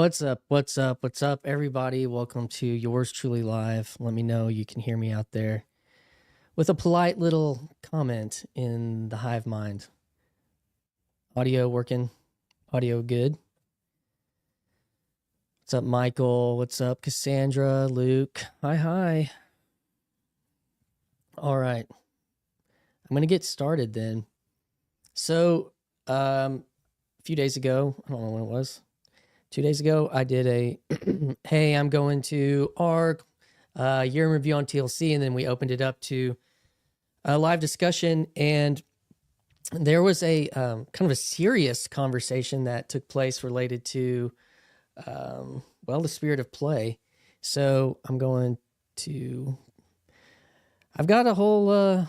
What's up? What's up? What's up, everybody? Welcome to yours truly live. Let me know you can hear me out there with a polite little comment in the hive mind. Audio working? Audio good? What's up, Michael? What's up, Cassandra? Luke? Hi. All right. I'm going to get started then. So, a few days ago, I don't know when it was, 2 days ago, I did a, hey, I'm going to ARC, year in review on TLC, and then we opened it up to a live discussion, and there was a kind of a serious conversation that took place related to, well, the spirit of play. So I'm going to, I've got a whole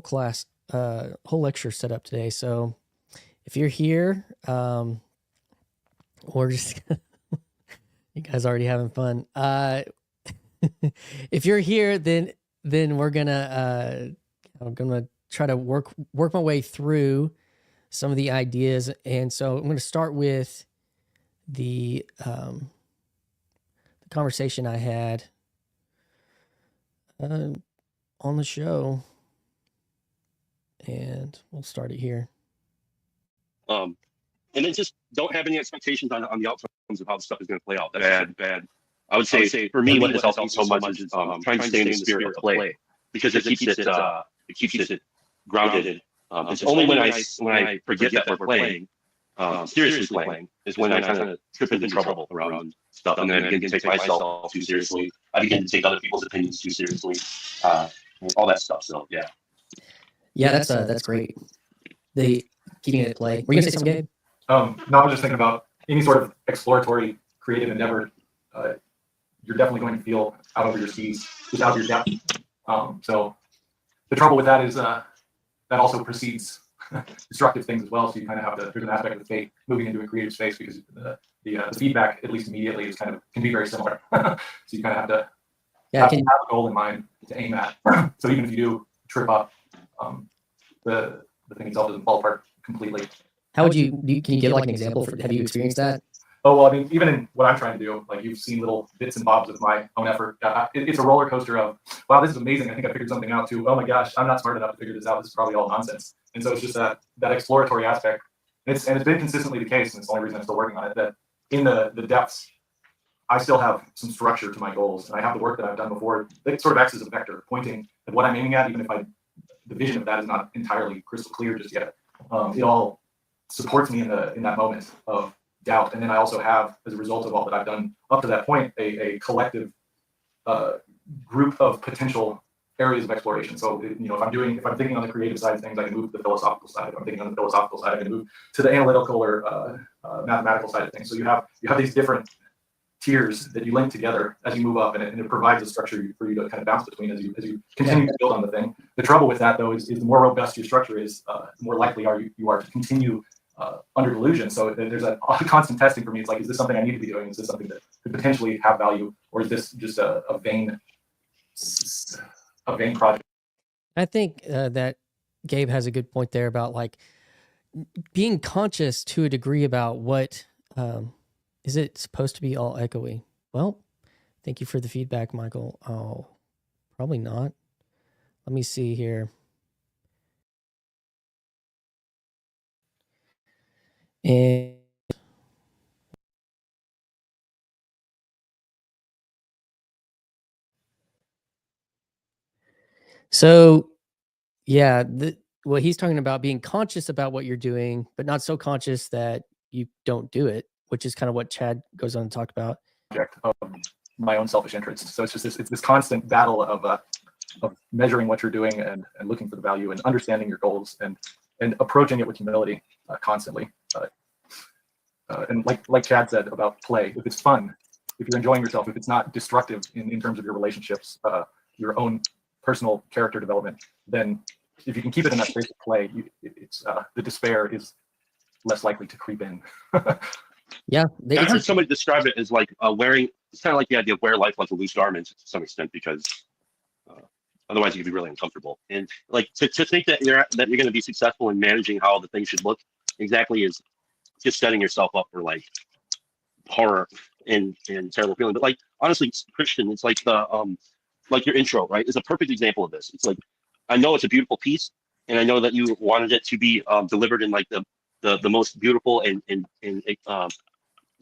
class, whole lecture set up today. So if you're here, or just you guys already having fun. If you're here, then we're gonna I'm gonna try to work my way through some of the ideas, and so I'm gonna start with the conversation I had on the show, and we'll start it here. And then just don't have any expectations on the outcomes of how the stuff is going to play out. That's bad. I would say for me, what has helped me so much is trying to stay in the spirit of play, because it keeps it grounded. It's only when I forget that we're playing, seriously playing, is when I kind of trip into trouble around stuff, and then I begin to take myself too seriously. I begin to take other people's opinions too seriously, all that stuff. So yeah, that's great. The keeping it at play. Were you gonna say something, Gabe? No, I was just thinking about any sort of exploratory, creative endeavor. You're definitely going to feel out over your skis, just out of your depth. So the trouble with that is that also precedes destructive things as well. So you kind of have there's an aspect of fate moving into a creative space, because the feedback, at least immediately, is can be very similar. So you kind of have to have a goal in mind to aim at. So even if you do trip up, the thing itself doesn't fall apart completely. How would can you give like an example? Have you experienced that? Oh, well, I mean, even in what I'm trying to do, like, you've seen little bits and bobs of my own effort. It's a roller coaster of, wow, this is amazing. I think I figured something out too. Oh my gosh, I'm not smart enough to figure this out. This is probably all nonsense. And so it's just that exploratory aspect. And it's been consistently the case, and it's the only reason I'm still working on it, that in the depths, I still have some structure to my goals. And I have the work that I've done before. It sort of acts as a vector pointing at what I'm aiming at, even if the vision of that is not entirely crystal clear just yet. It all supports me in that moment of doubt. And then I also have, as a result of all that I've done up to that point, a collective group of potential areas of exploration. So, if I'm thinking on the creative side of things, I can move to the philosophical side. If I'm thinking on the philosophical side, I can move to the analytical or mathematical side of things. So you have these different tiers that you link together as you move up, and it provides a structure for you to kind of bounce between as you continue to build on the thing. The trouble with that, though, is the more robust your structure is, the more likely you are to continue under delusion. So there's a constant testing for me. It's like, is this something I need to be doing? Is this something that could potentially have value, or is this just a vain project? I think that Gabe has a good point there about like being conscious to a degree about what is it supposed to be all echoey? Well, thank you for the feedback, Michael. Oh, probably not. Let me see here. And so, yeah, what he's talking about, being conscious about what you're doing, but not so conscious that you don't do it, which is kind of what Chad goes on to talk about. Of my own selfish interests. So it's just this constant battle of measuring what you're doing and looking for the value and understanding your goals and approaching it with humility constantly. And like Chad said about play, if it's fun, if you're enjoying yourself, if it's not destructive in terms of your relationships, your own personal character development, then if you can keep it in that space of play, the despair is less likely to creep in. Yeah, I heard somebody describe it as like wearing. It's kind of like the idea of wear life like a loose garment to some extent, because otherwise you could be really uncomfortable. And like to think that you're going to be successful in managing how the thing should look exactly is just setting yourself up for like horror and terrible feeling. But like honestly, Christian, it's like your intro, right? Is a perfect example of this. It's like I know it's a beautiful piece, and I know that you wanted it to be delivered in like the most beautiful and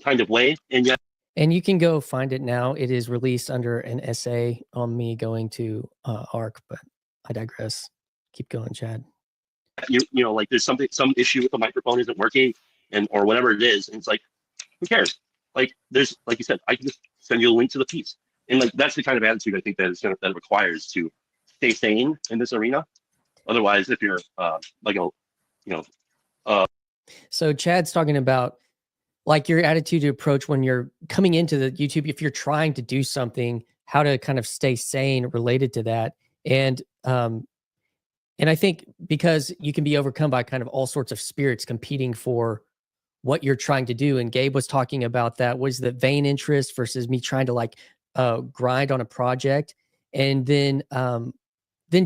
kind of way, and yet. And you can go find it now. It is released under an essay on me going to ARC, but I digress. Keep going, Chad. You know, like there's some issue with the microphone isn't working, or whatever it is, and it's like, who cares? Like there's, like you said, I can just send you a link to the piece, and like that's the kind of attitude I think that that it requires to stay sane in this arena. Otherwise, if you're like a, you know, so Chad's talking about like your attitude to approach when you're coming into the YouTube, if you're trying to do something, how to kind of stay sane related to that. And I think because you can be overcome by kind of all sorts of spirits competing for what you're trying to do. And Gabe was talking about that was the vain interest versus me trying to like grind on a project. And then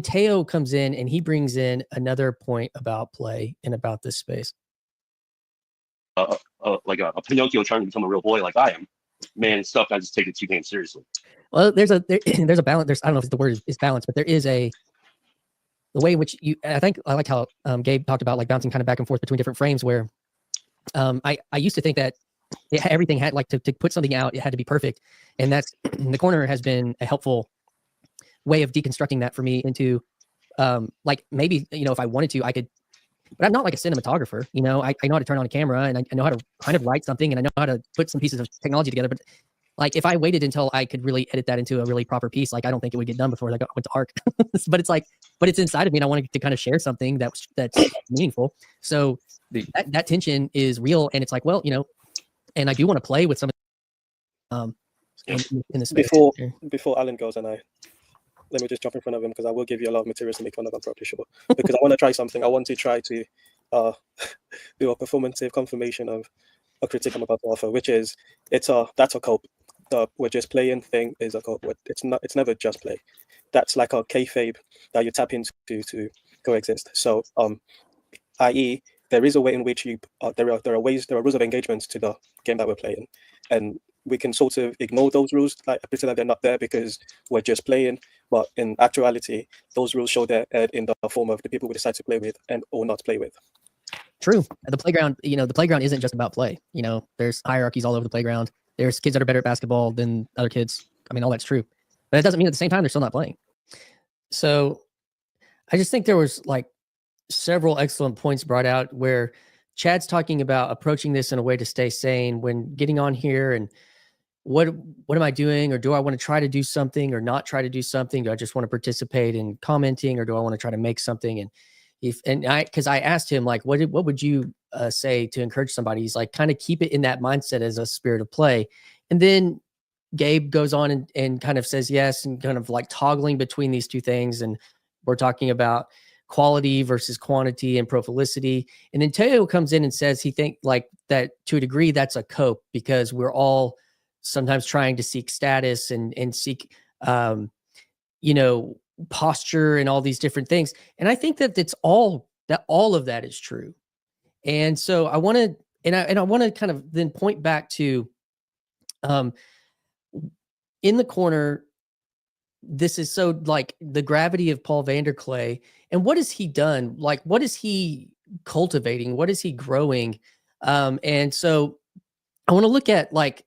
Teo comes in and he brings in another point about play and about this space. like a Pinocchio trying to become a real boy like I am, man, stuff I just take it too damn seriously. Well, there's a balance. I don't know if the word is balance, but there is the way in which I think I like how Gabe talked about like bouncing kind of back and forth between different frames where I used to think that everything had like to put something out, it had to be perfect. And that's the corner has been a helpful way of deconstructing that for me into like maybe, if I wanted to, I could. But I'm not like a cinematographer, I know how to turn on a camera and I know how to kind of write something and I know how to put some pieces of technology together. But like if I waited until I could really edit that into a really proper piece, like I don't think it would get done before I went to ARC. But it's like, but it's inside of me and I wanted to kind of share something that's meaningful. So that tension is real and it's like, well, and I do want to play with some in the space. Before Alan goes, and let me just jump in front of him because I will give you a lot of materials to make fun of, I'm probably sure. Because I want to try something. I want to try to do a performative confirmation of a critique I'm about to offer, which is that's a cope. We're just playing thing is a cope. It's never just play. That's like a kayfabe that you tap into to coexist. So i.e. there is a way in which there are rules of engagement to the game that we're playing, and we can sort of ignore those rules, like pretend that they're not there because we're just playing. But in actuality, those rules show their head in the form of the people we decide to play with and or not play with. True. The playground, the playground isn't just about play. There's hierarchies all over the playground. There's kids that are better at basketball than other kids. I mean, all that's true. But it doesn't mean at the same time they're still not playing. So I just think there was like several excellent points brought out where Chad's talking about approaching this in a way to stay sane when getting on here and what am I doing, or do I want to try to do something or not try to do something? Do I just want to participate in commenting, or do I want to try to make something? And because I asked him like, what would you say to encourage somebody? He's like, kind of keep it in that mindset as a spirit of play. And then Gabe goes on and kind of says yes, and kind of like toggling between these two things. And we're talking about quality versus quantity and prolificity. And then Teo comes in and says he think like that to a degree that's a cope because we're all sometimes trying to seek status and seek posture and all these different things. And I think that all of that is true. And so I want to and I want to kind of then point back to in the corner. This is so like the gravity of Paul Vanderklay and what has he done? Like, what is he cultivating? What is he growing? And so I want to look at like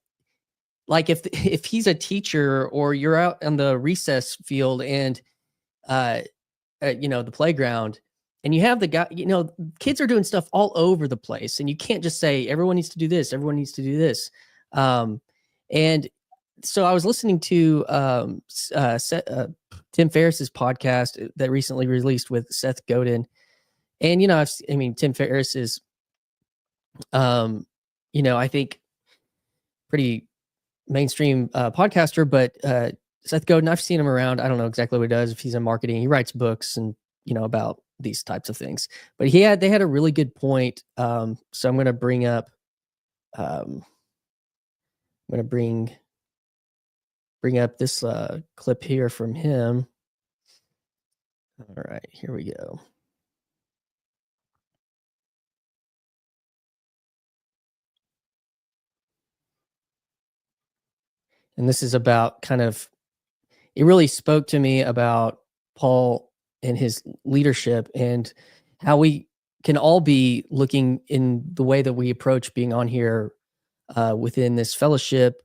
if he's a teacher or you're out on the recess field and, the playground and you have the guy, kids are doing stuff all over the place and you can't just say, everyone needs to do this. Everyone needs to do this. And so I was listening to Tim Ferriss's podcast that recently released with Seth Godin. And, Tim Ferriss is, I think pretty mainstream podcaster, but Seth Godin, I've seen him around. I don't know exactly what he does. If he's in marketing, he writes books and, about these types of things. But they had a really good point. So I'm going to bring up, bring up this clip here from him. All right, here we go. And this is about it really spoke to me about Paul and his leadership and how we can all be looking in the way that we approach being on here within this fellowship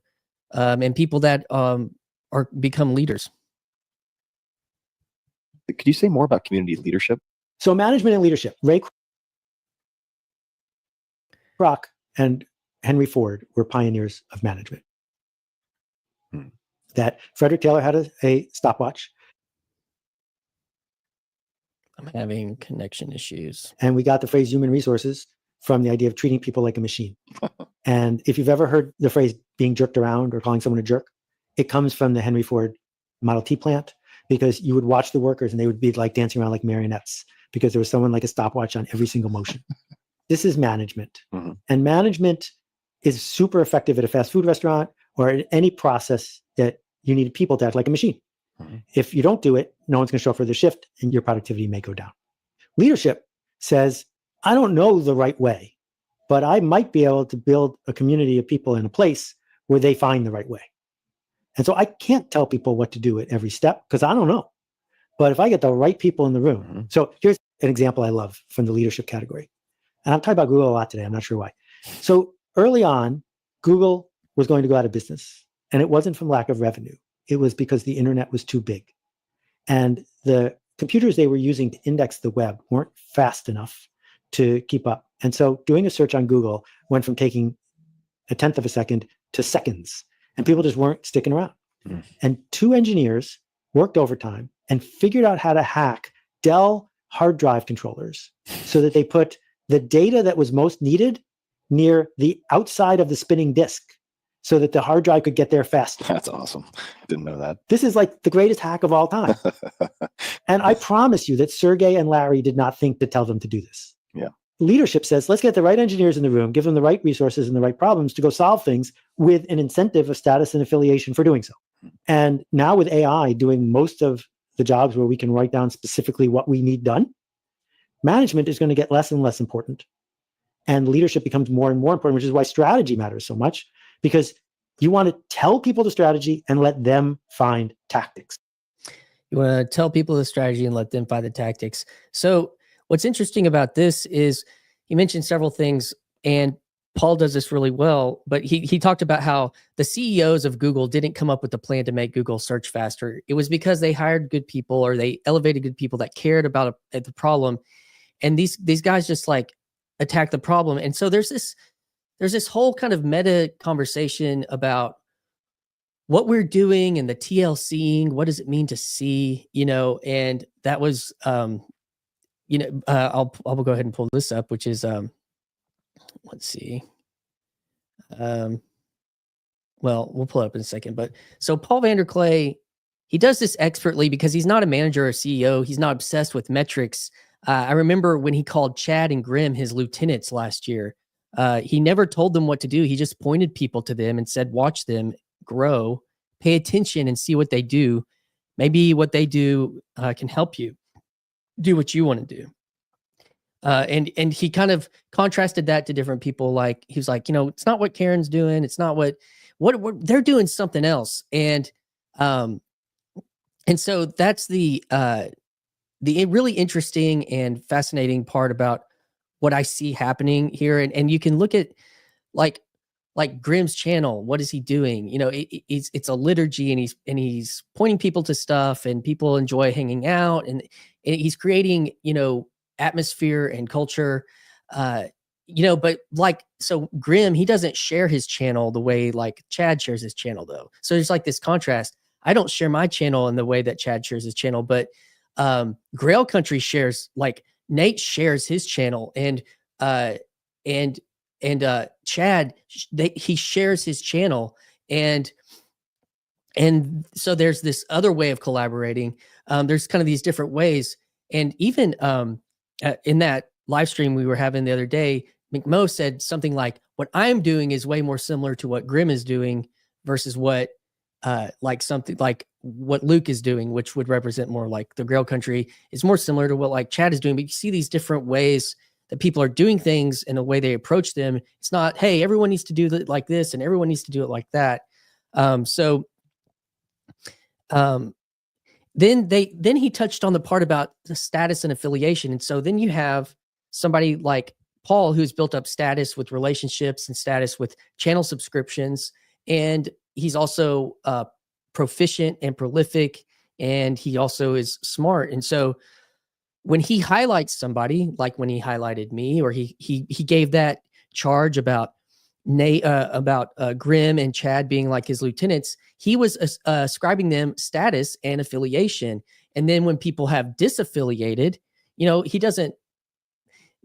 and people that are become leaders. Could you say more about community leadership? So management and leadership. Ray Kroc and Henry Ford were pioneers of management. That Frederick Taylor had a stopwatch. I'm having connection issues. And we got the phrase human resources from the idea of treating people like a machine. And if you've ever heard the phrase being jerked around or calling someone a jerk, it comes from the Henry Ford Model T plant, because you would watch the workers and they would be like dancing around like marionettes because there was someone like a stopwatch on every single motion. This is management. And management is super effective at a fast food restaurant or in any process that you need people to act like a machine. If you don't do it, no one's going to show up for the shift and your productivity may go down. Leadership says, I don't know the right way, but I might be able to build a community of people in a place where they find the right way. And so I can't tell people what to do at every step because I don't know. But if I get the right people in the room. So here's an example I love from the leadership category. And I'm talking about Google a lot today. I'm not sure why. So early on, Google was going to go out of business. And it wasn't from lack of revenue. It was because the internet was too big. And the computers they were using to index the web weren't fast enough to keep up. And so doing a search on Google went from taking a tenth of a second to seconds. And people just weren't sticking around. And 2 engineers worked overtime and figured out how to hack Dell hard drive controllers so that they put the data that was most needed near the outside of the spinning disk so that the hard drive could get there faster. That's awesome. Didn't know that. This is like the greatest hack of all time. And I promise you that Sergey and Larry did not think to tell them to do this. Yeah. Leadership says, let's get the right engineers in the room, give them the right resources and the right problems to go solve things with an incentive of status and affiliation for doing so. And now with AI doing most of the jobs where we can write down specifically what we need done, management is going to get less and less important. And leadership becomes more and more important, which is why strategy matters so much, because you want to tell people the strategy and let them find tactics. You want to tell people the strategy and let them find the tactics. So what's interesting about this is he mentioned several things, and Paul does this really well, but he talked about how the CEOs of Google didn't come up with the plan to make Google search faster. It was because they hired good people or they elevated good people that cared about the problem. And these guys just like attack the problem. And so there's this whole kind of meta conversation about what we're doing and the TLCing. What does it mean to see, and that was, I'll go ahead and pull this up, which is, let's see. Well, we'll pull it up in a second, but so Paul Vanderklay, he does this expertly because he's not a manager or CEO. He's not obsessed with metrics. I remember when he called Chad and Grimm his lieutenants last year. He never told them what to do. He just pointed people to them and said, watch them grow, pay attention and see what they do. Maybe what they do can help you do what you want to do. And he kind of contrasted that to different people. Like he was like, it's not what Karen's doing. It's not what they're doing something else. And so that's the really interesting and fascinating part about what I see happening here. And you can look at like Grimm's channel. What is he doing? It's a liturgy, and he's pointing people to stuff, and people enjoy hanging out, and he's creating, atmosphere and culture, but so Grimm, he doesn't share his channel the way like Chad shares his channel though. So there's like this contrast. I don't share my channel in the way that Chad shares his channel, but Grail Country shares, like Nate shares his channel, and Chad, he shares his channel, and so there's this other way of collaborating. There's kind of these different ways, and even in that live stream we were having the other day, McMo said something like, "What I'm doing is way more similar to what Grimm is doing versus what something like what Luke is doing, which would represent more like the Grail Country, is more similar to what like Chad is doing." But you see these different ways that people are doing things and the way they approach them. It's not, hey, everyone needs to do it like this and everyone needs to do it like that. So um, then he touched on the part about the status and affiliation. And so then you have somebody like Paul, who's built up status with relationships and status with channel subscriptions. And he's also proficient and prolific, and he also is smart. And so when he highlights somebody, like when he highlighted me, or he gave that charge about Grim and Chad being like his lieutenants, he was ascribing them status and affiliation. And then when people have disaffiliated, he doesn't.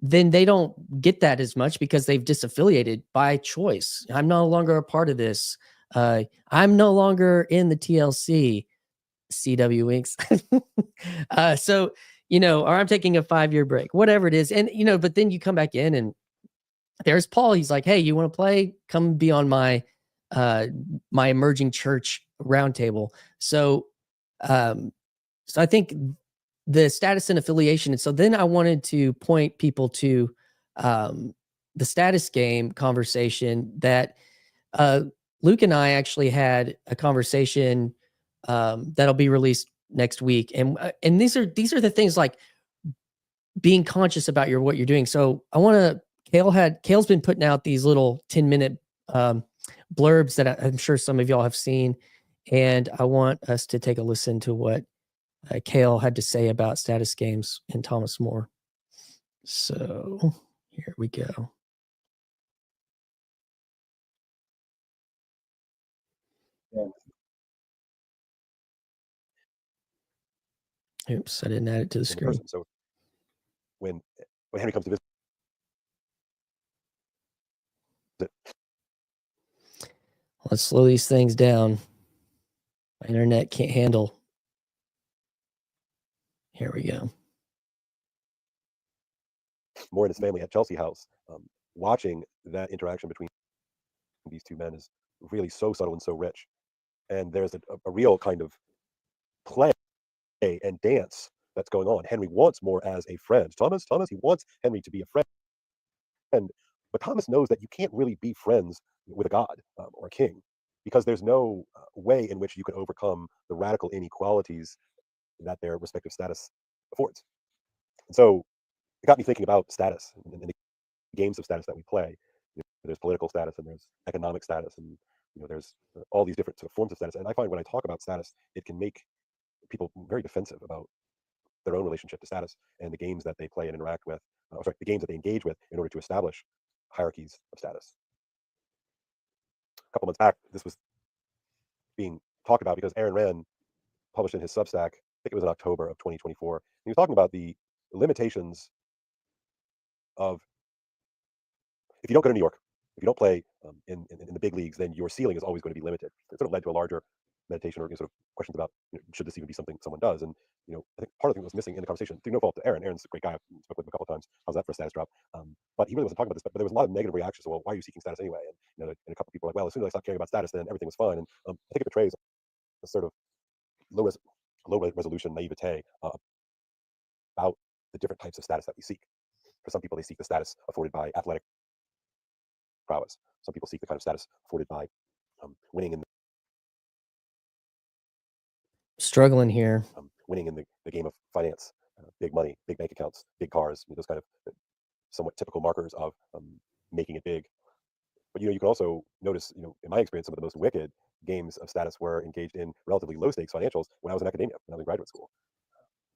Then they don't get that as much because they've disaffiliated by choice. I'm no longer a part of this. I'm no longer in the TLC. CW Winks. So, or I'm taking a 5-year break, whatever it is. And, but then you come back in and there's Paul. He's like, hey, you want to play? Come be on my emerging church roundtable. So I think the status and affiliation. And so then I wanted to point people to the status game conversation that Luke and I actually had a conversation that'll be released next week. And these are the things like being conscious about what you're doing. So I want to, Kale's been putting out these little 10-minute blurbs that I'm sure some of y'all have seen. And I want us to take a listen to what Kale had to say about status games and Thomas More. So here we go. Oops, I didn't add it to the screen. So when Henry comes to visit, let's slow these things down. My internet can't handle. Here we go. Moore and his family at Chelsea House, watching that interaction between these two men is really so subtle and so rich. And there's a real kind of play and dance that's going on. Henry wants Moore as a friend. Thomas, he wants Henry to be a friend. But Thomas knows that you can't really be friends with a god or a king, because there's no way in which you can overcome the radical inequalities that their respective status affords. And so it got me thinking about status and the games of status that we play. There's political status and there's economic status, and there's all these different sort of forms of status. And I find when I talk about status, it can make people very defensive about their own relationship to status and the games that they play and interact with, the games that they engage with in order to establish hierarchies of status. A couple months back, this was being talked about because Aaron Rand published in his Substack, I think it was in October of 2024. He was talking about the limitations of, if you don't go to New York, if you don't play in the big leagues, then your ceiling is always going to be limited. It sort of led to a larger meditation or sort of questions about should this even be something someone does? And I think part of the thing that was missing in the conversation, through no fault to Aaron. Aaron's a great guy. I've spoken with him a couple of times. How's that for a status drop? But he really wasn't talking about this. But there was a lot of negative reactions. Well, why are you seeking status anyway? And and a couple of people were like, well, as soon as I stopped caring about status, then everything was fine. And I think it betrays a sort of low resolution naivete about the different types of status that we seek. For some people, they seek the status afforded by athletic prowess. Some people seek the kind of status afforded by winning in struggling here. Winning in the game of finance, big money, big bank accounts, big cars, those kind of somewhat typical markers of making it big. But you can also notice, in my experience, some of the most wicked games of status were engaged in relatively low stakes financials when I was in academia, when I was in graduate school.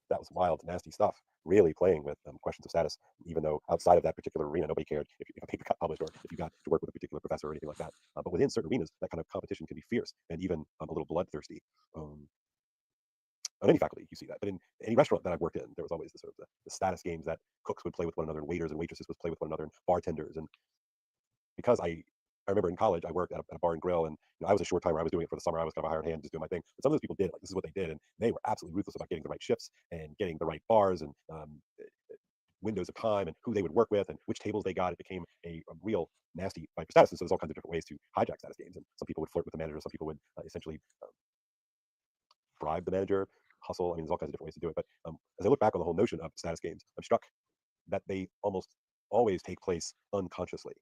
That was wild, nasty stuff. Really playing with questions of status, even though outside of that particular arena, nobody cared if a paper got published or if you got to work with a particular professor or anything like that. But within certain arenas, that kind of competition can be fierce and even a little bloodthirsty. On any faculty, you see that. But in any restaurant that I've worked in, there was always the status games that cooks would play with one another, and waiters and waitresses would play with one another, and bartenders. And because I remember in college, I worked at a bar and grill, and I was a short timer. I was doing it for the summer. I was kind of a hired hand, just doing my thing. But some of those people did, like, this is what they did, and they were absolutely ruthless about getting the right shifts and getting the right bars and windows of time and who they would work with and which tables they got. It became a real nasty fight for status. And so there's all kinds of different ways to hijack status games. And some people would flirt with the manager. Some people would essentially bribe the manager, hustle. I mean, there's all kinds of different ways to do it. But as I look back on the whole notion of status games, I'm struck that they almost always take place unconsciously.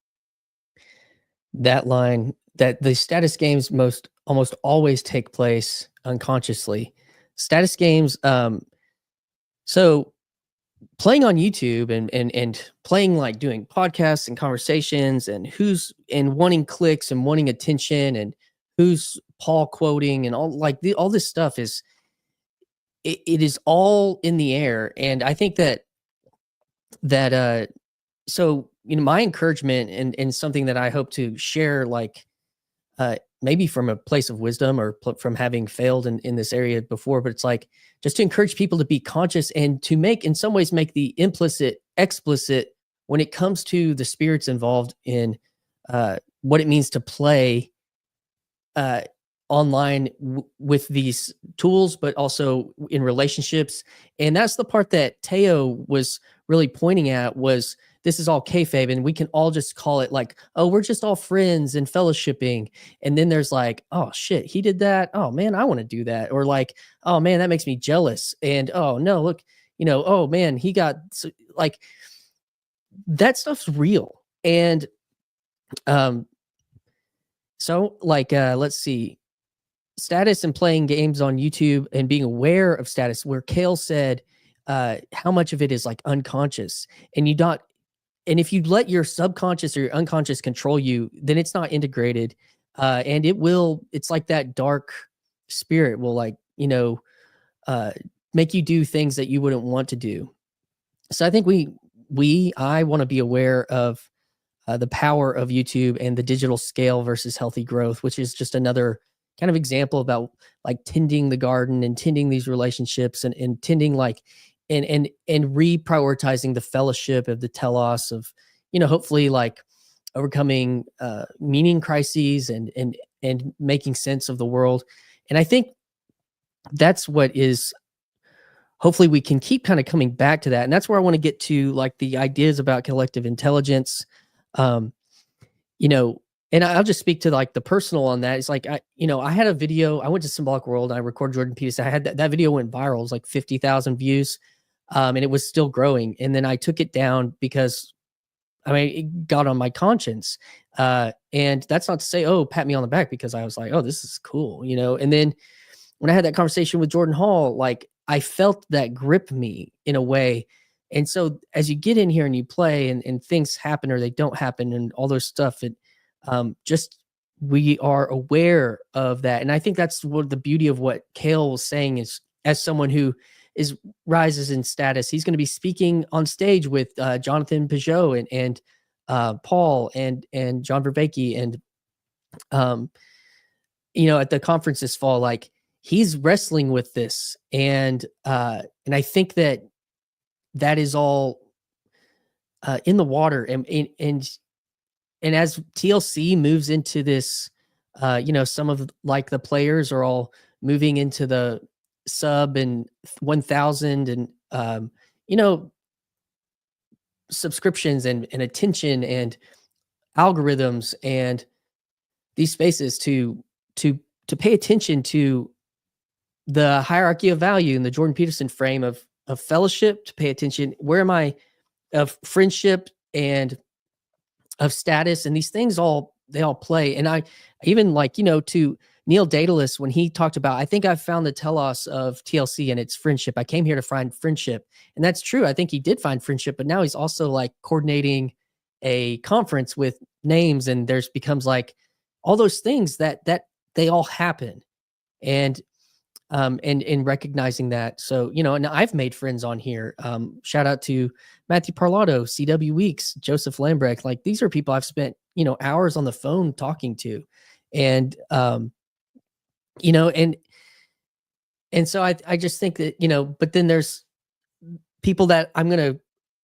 that line that the status games almost always take place unconsciously. Status games, so playing on YouTube and playing, like doing podcasts and conversations and wanting clicks and wanting attention and who's Paul quoting and all, like all this stuff it is all in the air. And I think that so, my encouragement and something that I hope to share, like maybe from a place of wisdom or from having failed in this area before, but it's like just to encourage people to be conscious and to in some ways make the implicit explicit when it comes to the spirits involved in what it means to play online with these tools, but also in relationships. And that's the part that Teo was really pointing at, was this is all kayfabe, and we can all just call it like, oh, we're just all friends and fellowshipping. And then there's like, oh shit, he did that. Oh man, I want to do that. Or like, oh man, that makes me jealous. And oh no, look, oh man, he got like that stuff's real. And so like let's see. Status and playing games on YouTube and being aware of status, where Kale said how much of it is like unconscious, and if you let your subconscious or your unconscious control you, then it's not integrated, and it's like that dark spirit will like make you do things that you wouldn't want to do. So I think I want to be aware of the power of YouTube and the digital scale versus healthy growth, which is just another kind of example about like tending the garden and tending these relationships and tending like and reprioritizing the fellowship of the telos of, hopefully like overcoming meaning crises and making sense of the world. And I think that's what is, hopefully we can keep kind of coming back to that. And that's where I want to get to, like the ideas about collective intelligence. And I'll just speak to like the personal on that. It's like, I had a video, I went to Symbolic World, I recorded Jordan Peterson. I had that video went viral. It was like 50,000 views. And it was still growing. And then I took it down because it got on my conscience. And that's not to say, oh, pat me on the back, because I was like, oh, this is cool. And then when I had that conversation with Jordan Hall, like I felt that grip me in a way. And so as you get in here and you play and things happen or they don't happen and all those stuff, we are aware of that. And I think that's what the beauty of what Kale was saying is, as someone who rises in status, he's going to be speaking on stage with Jonathan Peugeot and Paul and John Vervaeke and at the conference this fall. Like he's wrestling with this, and I think that is all in the water. And as TLC moves into this, some of like the players are all moving into the sub and 1,000 and, subscriptions and attention and algorithms and these spaces to pay attention to the hierarchy of value in the Jordan Peterson frame of fellowship, to pay attention, where am I, of friendship and of status, and these things they all play. And I even like, to Neil Daedalus, when he talked about, I think I've found the telos of TLC and it's friendship. I came here to find friendship. And that's true. I think he did find friendship, but now he's also like coordinating a conference with names, and there's becomes like all those things that they all happen. And recognizing that. So, and I've made friends on here. Shout out to Matthew Parlato, CW Weeks, Joseph Lambrecht. Like these are people I've spent, hours on the phone talking to. And, and so I just think that, but then there's people that I'm going to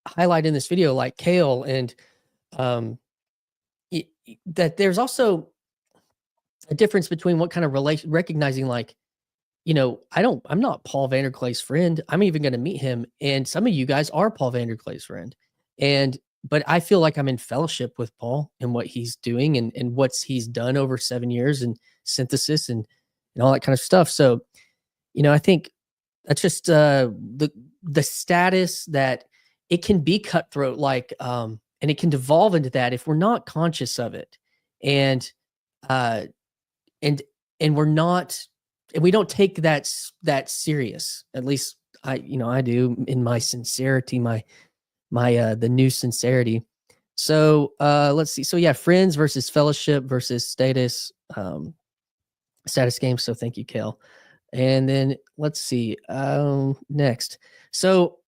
highlight in this video, like Kale, and that there's also a difference between what kind of recognizing, like, I'm not Paul Vanderklay's friend. I'm even going to meet him. And some of you guys are Paul Vanderklay's friend. But I feel like I'm in fellowship with Paul and what he's doing and what he's done over 7 years and synthesis and all that kind of stuff. So, I think that's just the status that it can be cutthroat, like, and it can devolve into that if we're not conscious of it. and uh, and we're not, and we don't take that serious. At least I do, in my sincerity, my the new sincerity. So let's see. So yeah, friends versus fellowship versus status games. So thank you, Kale. And then let's see. Next. So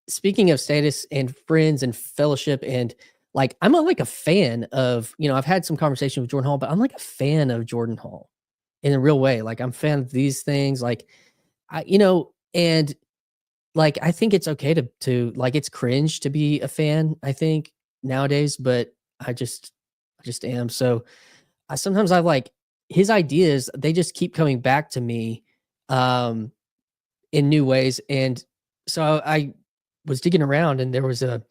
speaking of status and friends and fellowship, and like I'm like a fan of, I've had some conversation with Jordan Hall, but I'm like a fan of Jordan Hall in a real way. Like I'm a fan of these things. Like and like I think it's okay to like, it's cringe to be a fan, I think, nowadays, but I just am. So sometimes I like his ideas, they just keep coming back to me in new ways. And so I was digging around, and there was a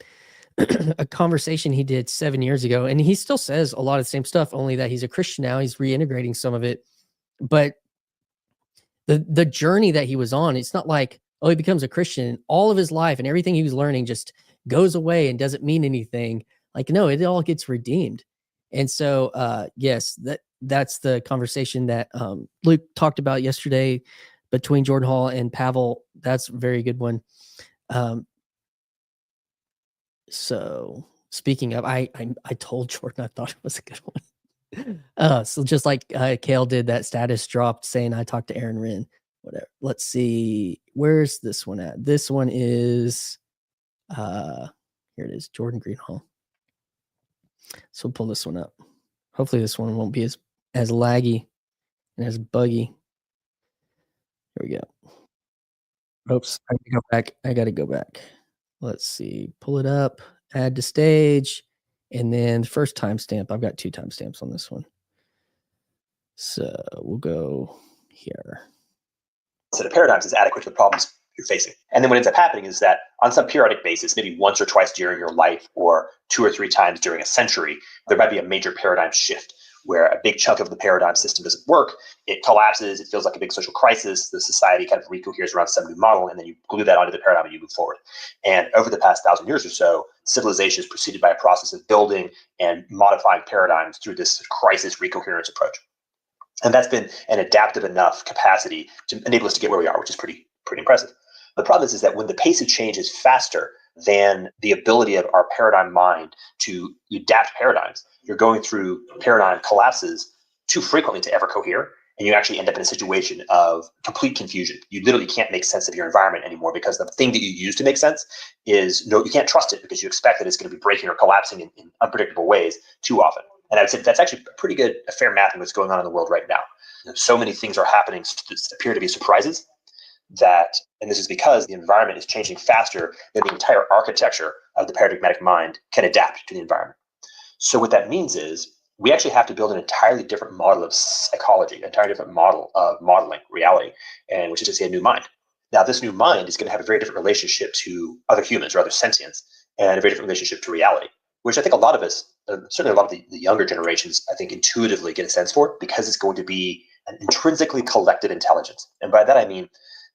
a conversation he did 7 years ago, and he still says a lot of the same stuff, only that he's a Christian now. He's reintegrating some of it, but the journey that he was on, it's not like, oh, he becomes a Christian, all of his life and everything he was learning just goes away and doesn't mean anything. Like, no, it all gets redeemed. And so yes, that's the conversation that Luke talked about yesterday between Jordan Hall and Pavel. That's a very good one. So speaking of, I told Jordan I thought it was a good one. So just like Kale did, that status dropped saying I talked to Aaron Wren. Whatever. Let's see. Where's this one at? This one is here it is, Jordan Greenhall. So we'll pull this one up. Hopefully this one won't be as laggy and as buggy. Here we go. Oops, I gotta go back. Let's see. Pull it up, add to stage, and then the first timestamp. I've got 2 timestamps on this one. So we'll go here. Set of paradigms is adequate to the problems you're facing. And then what ends up happening is that on some periodic basis, maybe once or twice during your life, or 2 or 3 times during a century, there might be a major paradigm shift where a big chunk of the paradigm system doesn't work. It collapses. It feels like a big social crisis. The society kind of recoheres around some new model, and then you glue that onto the paradigm and you move forward. And over the past 1,000 years or so, civilization is preceded by a process of building and modifying paradigms through this crisis recoherence approach. And that's been an adaptive enough capacity to enable us to get where we are, which is pretty impressive. The problem is that when the pace of change is faster than the ability of our paradigm mind to adapt paradigms, you're going through paradigm collapses too frequently to ever cohere, and you actually end up in a situation of complete confusion. You literally can't make sense of your environment anymore, because the thing that you use to make sense is you can't trust it, because you expect that it's going to be breaking or collapsing in unpredictable ways too often. And I would say that's actually a fair mapping of what's going on in the world right now. So many things are happening that appear to be surprises, and this is because the environment is changing faster than the entire architecture of the paradigmatic mind can adapt to the environment. So what that means is we actually have to build an entirely different model of psychology, an entirely different model of modeling reality, and which is to say a new mind. Now, this new mind is going to have a very different relationship to other humans or other sentients, and a very different relationship to reality, which I think a lot of us, certainly a lot of the younger generations, I think intuitively get a sense for, because it's going to be an intrinsically collective intelligence. And by that I mean,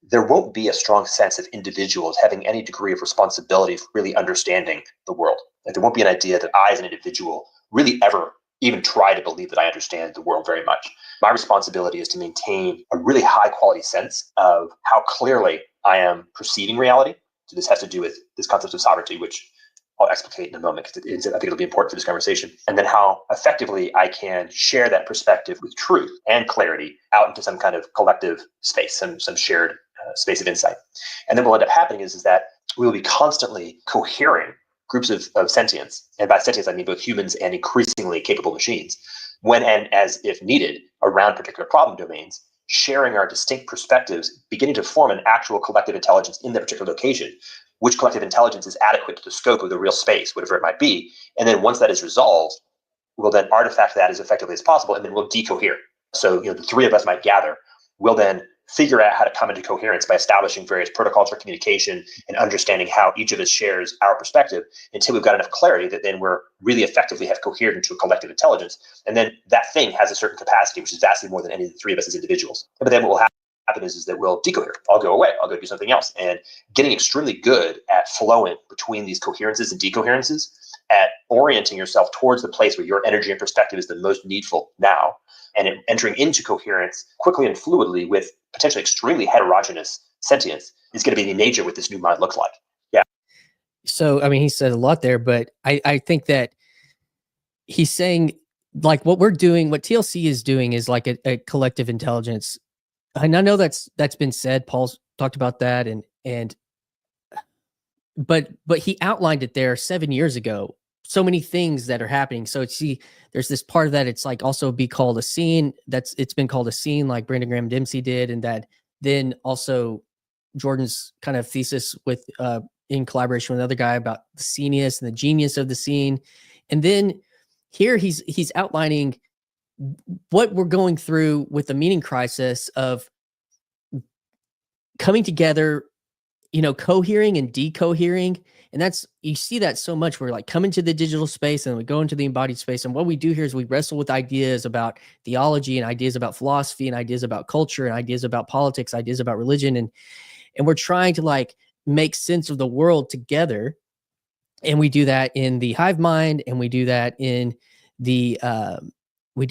there won't be a strong sense of individuals having any degree of responsibility for really understanding the world. Like, there won't be an idea that I as an individual really ever even try to believe that I understand the world very much. My responsibility is to maintain a really high quality sense of how clearly I am perceiving reality. So this has to do with this concept of sovereignty, which I'll explicate in a moment, because I think it'll be important for this conversation. And then how effectively I can share that perspective with truth and clarity out into some kind of collective space, some shared space of insight. And then what will end up happening is that we will be constantly cohering groups of sentients. And by sentients, I mean both humans and increasingly capable machines, when and as if needed, around particular problem domains, sharing our distinct perspectives, beginning to form an actual collective intelligence in that particular location, which collective intelligence is adequate to the scope of the real space, whatever it might be. And then once that is resolved, we'll then artifact that as effectively as possible, and then we'll decohere. So the 3 of us might gather. We'll then figure out how to come into coherence by establishing various protocols for communication and understanding how each of us shares our perspective, until we've got enough clarity that then we're really effectively have cohered into a collective intelligence. And then that thing has a certain capacity, which is vastly more than any of the 3 of us as individuals. But then what will happen is that we'll decohere. I'll go away. I'll go do something else. And getting extremely good at flowing between these coherences and decoherences at orienting yourself towards the place where your energy and perspective is the most needful now, and entering into coherence quickly and fluidly with potentially extremely heterogeneous sentience is going to be the nature what this new mind looks like. Yeah. So, I mean, he said a lot there, but I think that he's saying like what we're doing, what TLC is doing is like a collective intelligence. And I know that's been said. Paul's talked about that, but he outlined it there 7 years ago. So many things that are happening. So there's this part of that. It's like also be called a scene. It's been called a scene, like Brandon Graham Dempsey did, and that then also Jordan's kind of thesis with in collaboration with another guy about the scenius and the genius of the scene, and then here he's outlining what we're going through with the meaning crisis of coming together, cohering and decohering. And you see that so much. We're like come into the digital space and we go into the embodied space. And what we do here is we wrestle with ideas about theology and ideas about philosophy and ideas about culture and ideas about politics, ideas about religion. And we're trying to like make sense of the world together. And we do that in the hive mind. And we do that in the, we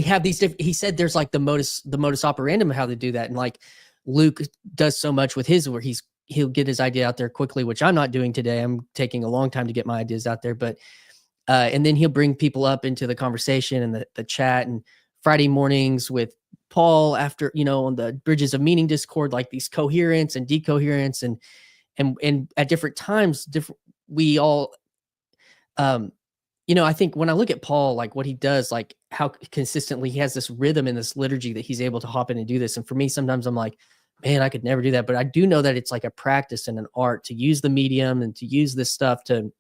have these different, he said there's like the modus operandum of how to do that. And like Luke does so much with his, where he'll get his idea out there quickly, which I'm not doing today. I'm taking a long time to get my ideas out there, but, and then he'll bring people up into the conversation and the chat, and Friday mornings with Paul after, on the Bridges of Meaning Discord, like these coherence and decoherence and at different times, we all, I think when I look at Paul, like what he does, like how consistently he has this rhythm in this liturgy that he's able to hop in and do this. And for me, sometimes I'm like, man, I could never do that. But I do know that it's like a practice and an art to use the medium and to use this stuff to,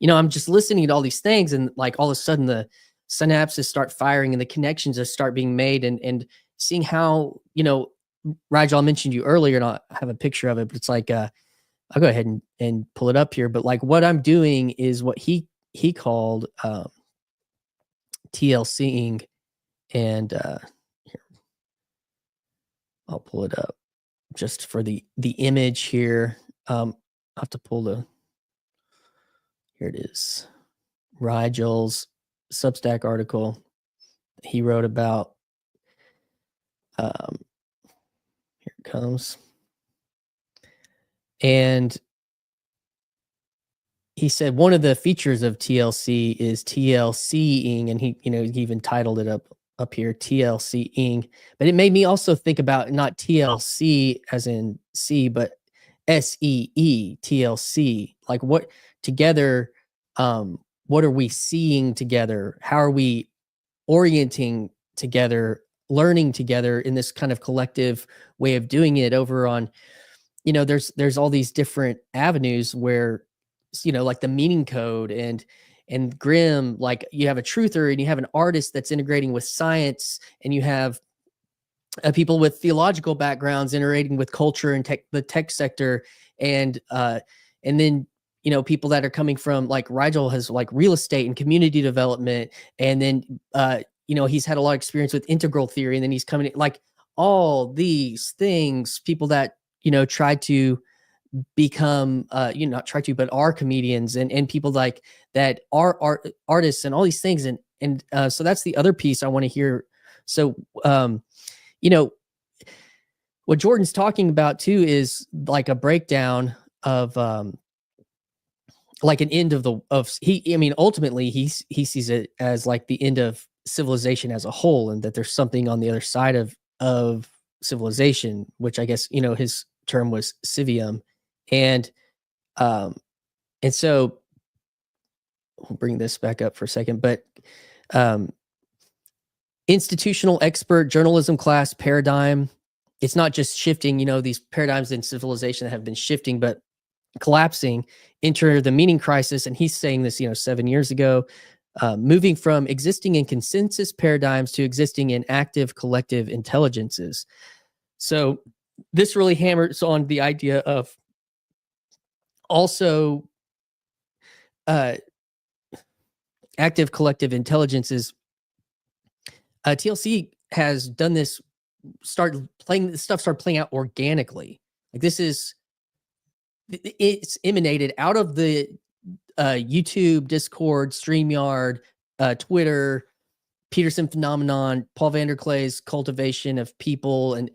I'm just listening to all these things, and like all of a sudden the synapses start firing and the connections just start being made, and seeing how, Rigel mentioned you earlier, and I have a picture of it, but it's like, I'll go ahead and pull it up here. But like what I'm doing is what he called TLCing, and here, I'll pull it up just for the image here. I'll have to pull here it is, Rigel's Substack article that he wrote about. Here it comes. And he said one of the features of TLC is TLCing, and he even titled it up here, TLCing. But it made me also think about not TLC as in C, but SEE, TLC. Like what together, what are we seeing together? How are we orienting together, learning together in this kind of collective way of doing it over on, there's all these different avenues where, like the meaning code and Grimm, like you have a truther and you have an artist that's integrating with science, and you have people with theological backgrounds integrating with culture and the tech sector. And then, people that are coming from, like Rigel has like real estate and community development. And then, he's had a lot of experience with integral theory, and then he's coming like all these things, people that, try to become, not try to, but are comedians and people like that are artists and all these things. And so that's the other piece I want to hear. So, what Jordan's talking about too is like a breakdown of, like an end of ultimately he sees it as like the end of civilization as a whole, and that there's something on the other side of civilization, which I guess, his term was civium. And so we'll bring this back up for a second, but, institutional expert journalism class paradigm, it's not just shifting, these paradigms in civilization that have been shifting, but collapsing, enter the meaning crisis. And he's saying this, 7 years ago, moving from existing in consensus paradigms to existing in active collective intelligences. So this really hammers on the idea of also active collective intelligences. TLC has done this, started playing out organically. Like this is it's emanated out of the YouTube, Discord, StreamYard, Twitter, Peterson phenomenon, Paul Vanderklay's cultivation of people, and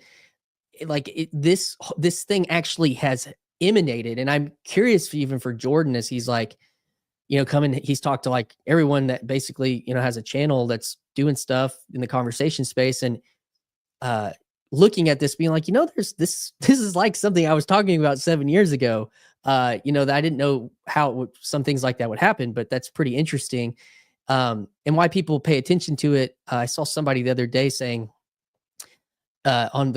this thing actually has emanated. And I'm curious even for Jordan, as he's like, he's talked to like everyone that basically, has a channel that's doing stuff in the conversation space, and looking at this being like, there's this is like something I was talking about 7 years ago, that I didn't know how some things like that would happen, but that's pretty interesting. And why people pay attention to it. I saw somebody the other day saying, on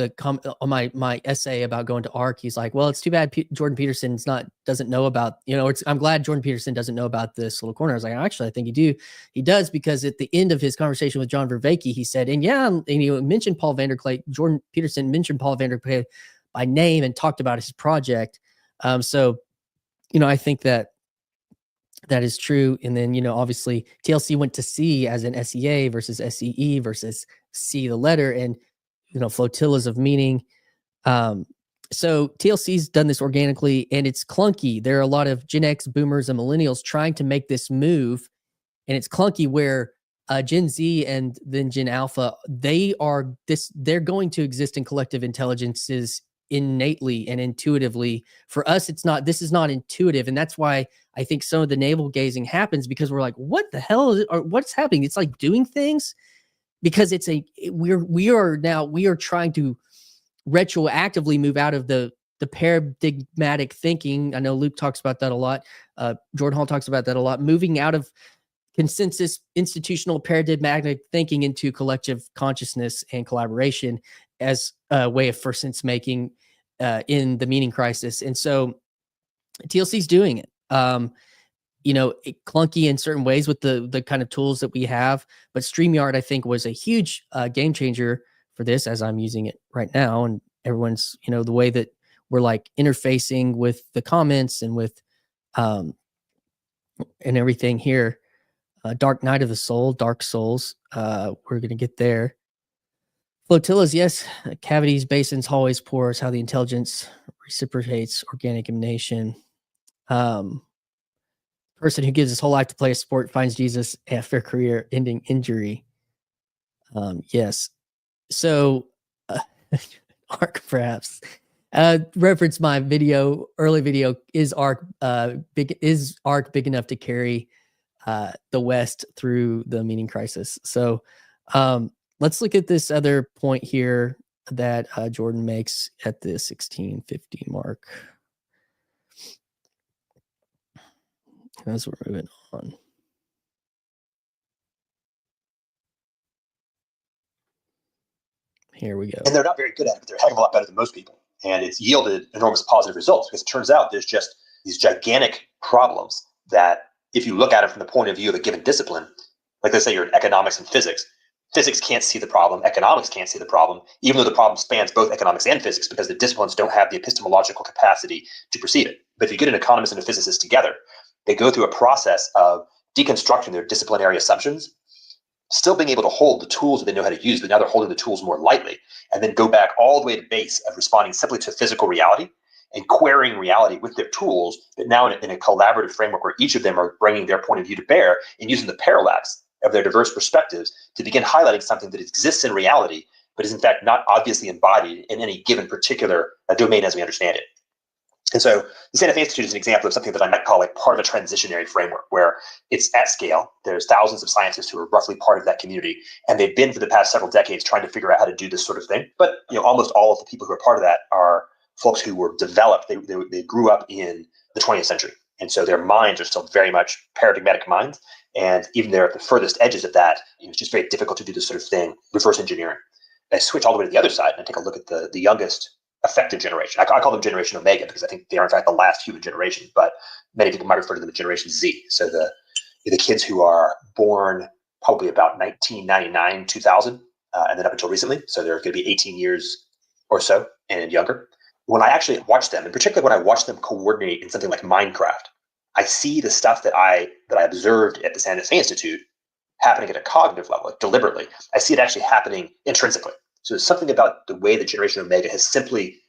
my essay about going to ARC, he's like, well, it's too bad Jordan Peterson doesn't know about, I'm glad Jordan Peterson doesn't know about this little corner. I was like, actually, I think he does, because at the end of his conversation with John Vervaeke, he said, and he mentioned Paul Vanderklay. Jordan Peterson mentioned Paul Vanderklay by name and talked about his project. So, I think that is true. And then, obviously TLC went to C as an SEA versus SEE versus C the letter, and flotillas of meaning. So TLC's done this organically, and it's clunky. There are a lot of Gen X, boomers, and millennials trying to make this move, and it's clunky where Gen Z and then Gen Alpha, they're going to exist in collective intelligences innately and intuitively. For us, this is not intuitive. And that's why I think some of the navel gazing happens, because we're like, what the hell is it, or what's happening? It's like doing things, because we are trying to retroactively move out of the paradigmatic thinking. I know Luke talks about that a lot. Jordan Hall talks about that a lot, moving out of consensus institutional paradigmatic thinking into collective consciousness and collaboration as a way of first sense making in the meaning crisis. And so TLC's doing it. Clunky in certain ways with the kind of tools that we have, but StreamYard, I think, was a huge game changer for this, as I'm using it right now. And everyone's, the way that we're like interfacing with the comments and with, and everything here. Dark Night of the Soul, Dark Souls. We're going to get there. Flotillas, yes. Cavities, basins, hallways, pores, how the intelligence reciprocates organic emanation. Person who gives his whole life to play a sport finds Jesus after career-ending injury. Yes. So, ARC perhaps. Reference my early video. Is ARC big enough to carry the West through the meaning crisis? So, let's look at this other point here that Jordan makes at the 1650 mark. As we're moving on. Here we go. And they're not very good at it, but they're a heck of a lot better than most people. And it's yielded enormous positive results, because it turns out there's just these gigantic problems that, if you look at it from the point of view of a given discipline, like let's say you're in economics and physics can't see the problem, economics can't see the problem, even though the problem spans both economics and physics, because the disciplines don't have the epistemological capacity to perceive it. But if you get an economist and a physicist together, they go through a process of deconstructing their disciplinary assumptions, still being able to hold the tools that they know how to use, but now they're holding the tools more lightly, and then go back all the way to the base of responding simply to physical reality and querying reality with their tools, but now in a collaborative framework where each of them are bringing their point of view to bear and using the parallax of their diverse perspectives to begin highlighting something that exists in reality, but is in fact not obviously embodied in any given particular domain as we understand it. And so the Santa Fe Institute is an example of something that I might call like part of a transitionary framework, where it's at scale. There's thousands of scientists who are roughly part of that community, and they've been for the past several decades trying to figure out how to do this sort of thing. But almost all of the people who are part of that are folks who were developed. They grew up in the 20th century, and so their minds are still very much paradigmatic minds. And even they're at the furthest edges of that, it's just very difficult to do this sort of thing, reverse engineering. I switch all the way to the other side and I take a look at the youngest affected generation. I call them Generation Omega, because I think they are in fact the last human generation, but many people might refer to them as Generation Z. So the kids who are born probably about 1999, 2000, and then up until recently. So they're going to be 18 years or so and younger. When I actually watch them, and particularly when I watch them coordinate in something like Minecraft, I see the stuff that I observed at the Santa Fe Institute happening at a cognitive level, like deliberately. I see it actually happening intrinsically. So there's something about the way that Generation Omega has simply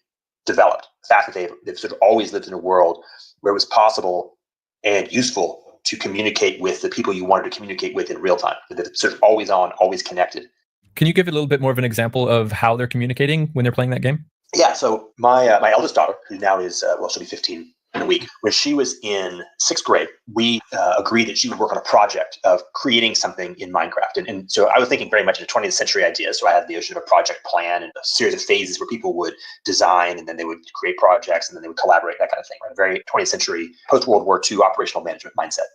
developed. The fact that they've sort of always lived in a world where it was possible and useful to communicate with the people you wanted to communicate with in real time. That it's sort of always on, always connected. Can you give a little bit more of an example of how they're communicating when they're playing that game? Yeah, so my eldest daughter, who now is, she'll be 15 in a week. When she was in 6th grade, we agreed that she would work on a project of creating something in Minecraft. And so I was thinking very much in a 20th century idea. So I had the notion of a project plan and a series of phases where people would design and then they would create projects and then they would collaborate, that kind of thing. Right? A very 20th century post-World War II operational management mindset.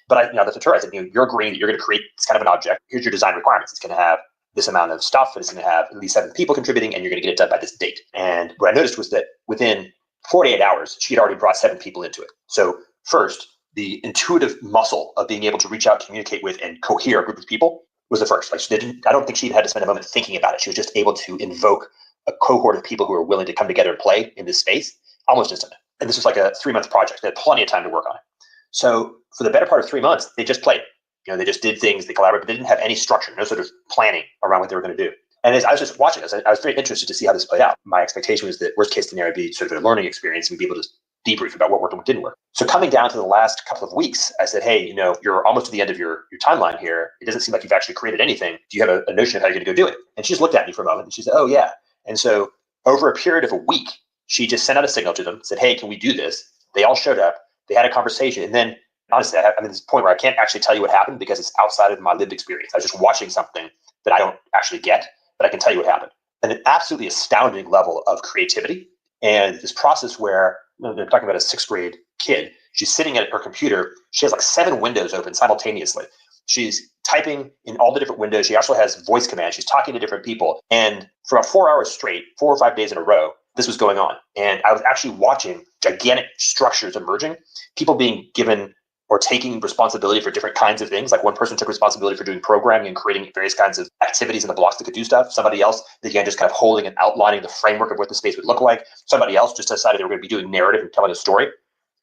But I that's what I said, you're agreeing that you're going to create this kind of an object. Here's your design requirements. It's going to have this amount of stuff, and it's going to have at least 7 people contributing, and you're going to get it done by this date. And what I noticed was that within 48 hours, she had already brought 7 people into it. So first, the intuitive muscle of being able to reach out, communicate with, and cohere a group of people was the first. Like I don't think she'd had to spend a moment thinking about it. She was just able to invoke a cohort of people who were willing to come together and play in this space almost instantly. And this was like a 3-month project. They had plenty of time to work on it. So for the better part of 3 months, they just played. They just did things, they collaborated, but they didn't have any structure, no sort of planning around what they were going to do. And as I was just watching this, I was very interested to see how this played out. My expectation was that worst case scenario would be sort of a learning experience and be able to debrief about what worked and what didn't work. So coming down to the last couple of weeks, I said, hey, you're almost to the end of your timeline here. It doesn't seem like you've actually created anything. Do you have a notion of how you're going to go do it? And she just looked at me for a moment and she said, oh yeah. And so over a period of a week, she just sent out a signal to them, said, hey, can we do this? They all showed up. They had a conversation. And then honestly, I'm at this point where I can't actually tell you what happened because it's outside of my lived experience. I was just watching something that I don't actually get, but I can tell you what happened. An absolutely astounding level of creativity. And this process where they're talking about a 6th grade kid, she's sitting at her computer. She has like 7 windows open simultaneously. She's typing in all the different windows. She actually has voice commands. She's talking to different people. And for about 4 hours straight, 4 or 5 days in a row, this was going on. And I was actually watching gigantic structures emerging, people being given or taking responsibility for different kinds of things. Like one person took responsibility for doing programming and creating various kinds of activities in the blocks that could do stuff. Somebody else began just kind of holding and outlining the framework of what the space would look like. Somebody else just decided they were going to be doing narrative and telling a story.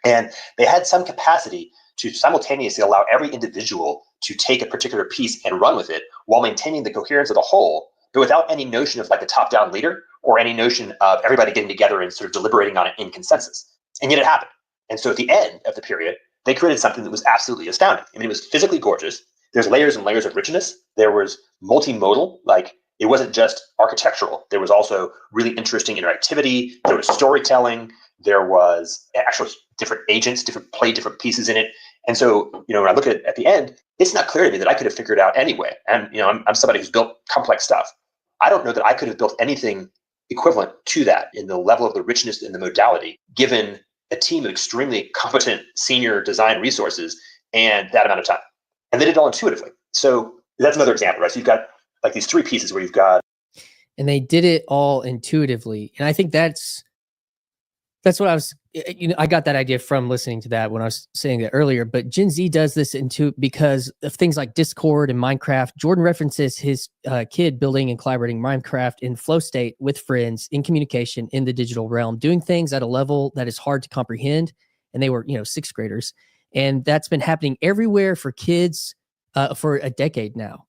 And they had some capacity to simultaneously allow every individual to take a particular piece and run with it while maintaining the coherence of the whole, but without any notion of like a top-down leader or any notion of everybody getting together and sort of deliberating on it in consensus. And yet it happened. And so at the end of the period, they created something that was absolutely astounding. I mean, it was physically gorgeous. There's layers and layers of richness. There was multimodal, like it wasn't just architectural. There was also really interesting interactivity. There was storytelling. There was actual different agents, different pieces in it. And so, when I look at the end, it's not clear to me that I could have figured it out anyway. And, I'm somebody who's built complex stuff. I don't know that I could have built anything equivalent to that in the level of the richness and the modality, given a team of extremely competent senior design resources and that amount of time. And they did it all intuitively. So that's another example, right? So you've got like these 3 pieces where you've got. And they did it all intuitively. And I think that's what I was, I got that idea from listening to that when I was saying that earlier, but Gen Z does this because of things like Discord and Minecraft. Jordan references his kid building and collaborating Minecraft in flow state with friends in communication in the digital realm, doing things at a level that is hard to comprehend. And they were, 6th graders. And that's been happening everywhere for kids for a decade now.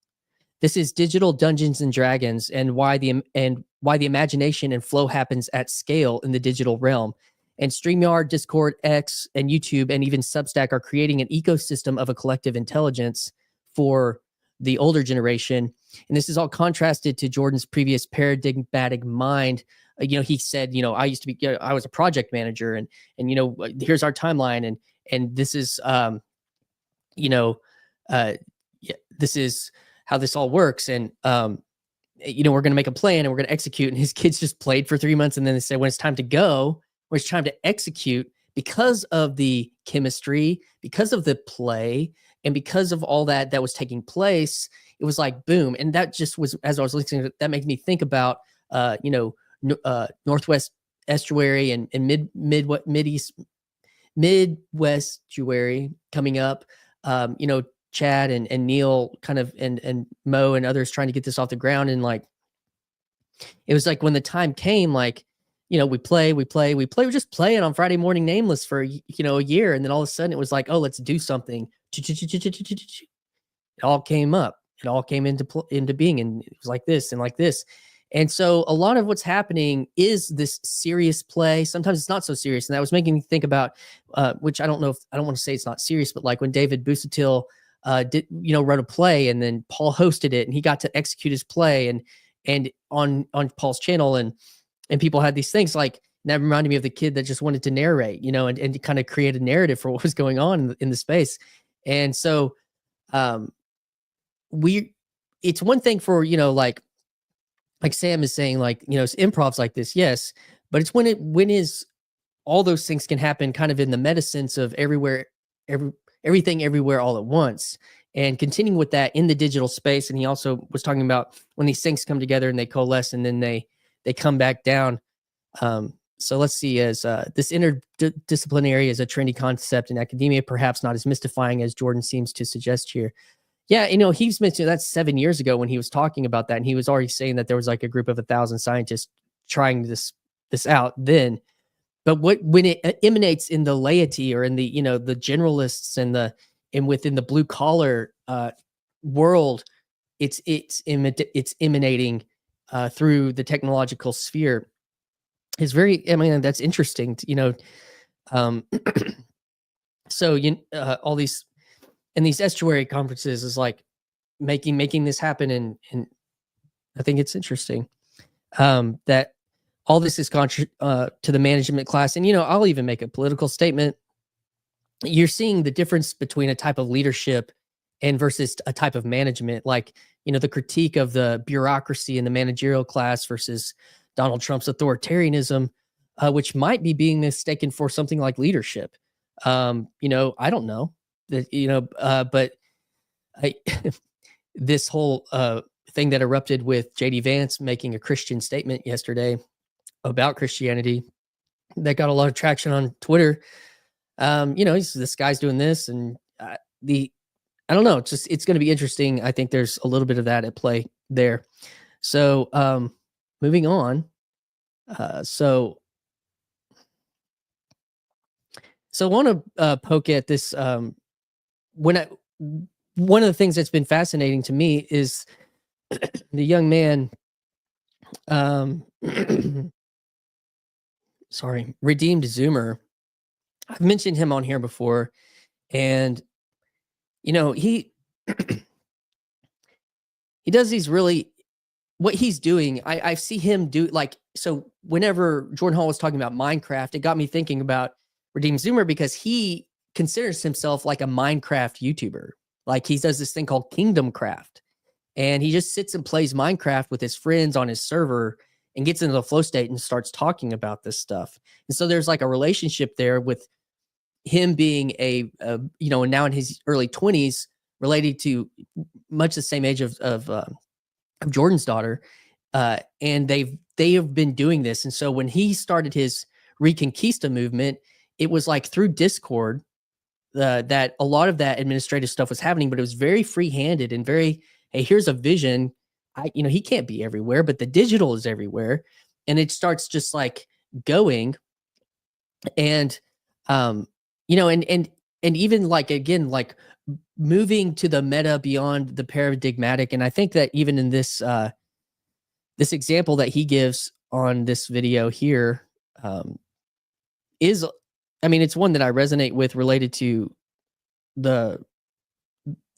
This is digital Dungeons and Dragons and why the imagination and flow happens at scale in the digital realm. And StreamYard, Discord, X, and YouTube, and even Substack are creating an ecosystem of a collective intelligence for the older generation. And this is all contrasted to Jordan's previous paradigmatic mind. He said, I used to be, I was a project manager, and here's our timeline, and this is, this is how this all works, and we're going to make a plan and we're going to execute. And his kids just played for 3 months, and then they said, when it's time to go, when it's time to execute, because of the chemistry, because of the play, and because of all that was taking place, it was like boom. And that just was, as I was listening to it, that made me think about Northwest Estuary and Midwest Estuary coming up. Chad and Neil kind of and Mo and others trying to get this off the ground, and like it was like when the time came, like we were just playing on Friday Morning Nameless for a year, and then all of a sudden it was like, oh, let's do something. It all came up. It all came into being, and it was like this and like this. And so a lot of what's happening is this serious play. Sometimes it's not so serious. And that was making me think about, which I don't know if I don't want to say it's not serious, but like when David Busatil wrote a play and then Paul hosted it and he got to execute his play and on Paul's channel and people had these things like that reminded me of the kid that just wanted to narrate, and kind of create a narrative for what was going on in the space. And so it's one thing for, like Sam is saying, like, it's improvs like this, yes, but it's when is all those things can happen kind of in the meta sense of everything everywhere all at once, and continuing with that in the digital space. And he also was talking about when these things come together and they coalesce and then they come back down. So let's see, as this interdisciplinary is a trendy concept in academia, perhaps not as mystifying as Jordan seems to suggest here. Yeah, he's mentioned that's 7 years ago when he was talking about that, and he was already saying that there was like a group of 1,000 scientists trying this out then. But when it emanates in the laity or in the the generalists and within the blue collar world, it's emanating through the technological sphere. It's that's interesting. So all these. And these estuary conferences is like making this happen, and I think it's interesting that all this is to the management class. And I'll even make a political statement. You're seeing the difference between a type of leadership and versus a type of management, like the critique of the bureaucracy and the managerial class versus Donald Trump's authoritarianism, which might be being mistaken for something like leadership. I don't know. But this whole thing that erupted with JD Vance making a Christian statement yesterday about Christianity that got a lot of traction on Twitter. This guy's doing this, and I don't know. It's going to be interesting. I think there's a little bit of that at play there. So moving on. So I want to poke at this. One of the things that's been fascinating to me is the young man, Redeemed Zoomer. I've mentioned him on here before, and he he does these really what he's doing. I see him do so. Whenever Jordan Hall was talking about Minecraft, it got me thinking about Redeemed Zoomer because he considers himself like a Minecraft YouTuber. Like he does this thing called Kingdom Craft, and he just sits and plays Minecraft with his friends on his server and gets into the flow state and starts talking about this stuff. And so there's like a relationship there with him being now in his early 20s, related to much the same age of Jordan's daughter. And they have been doing this. And so when he started his Reconquista movement, it was like through Discord that a lot of that administrative stuff was happening, but it was very free-handed and very, hey, here's a vision. He can't be everywhere, but the digital is everywhere. And it starts just like going. And, and even like, again, like moving to the meta beyond the paradigmatic. And I think that even in this, this example that he gives on this video here, it's one that I resonate with related to the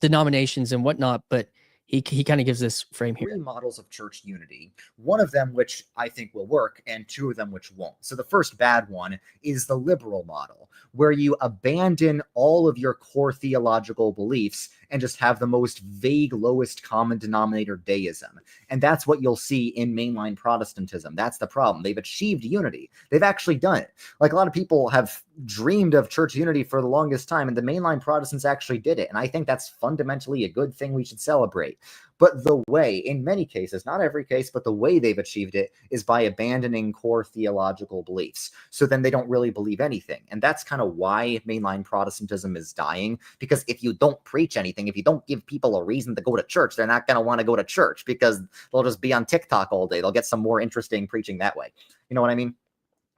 denominations and whatnot, but he kind of gives this frame here. 3 models of church unity, one of them which I think will work and 2 of them which won't. So the first bad one is the liberal model, where you abandon all of your core theological beliefs and just have the most vague, lowest common denominator deism. And that's what you'll see in mainline Protestantism. That's the problem. They've achieved unity. They've actually done it. Like a lot of people have dreamed of church unity for the longest time, and the mainline Protestants actually did it. And I think that's fundamentally a good thing we should celebrate. But the way, in many cases, not every case, but the way they've achieved it is by abandoning core theological beliefs. So then they don't really believe anything. And that's kind of why mainline Protestantism is dying. Because if you don't preach anything, if you don't give people a reason to go to church, they're not going to want to go to church because they'll just be on TikTok all day. They'll get some more interesting preaching that way. You know what I mean?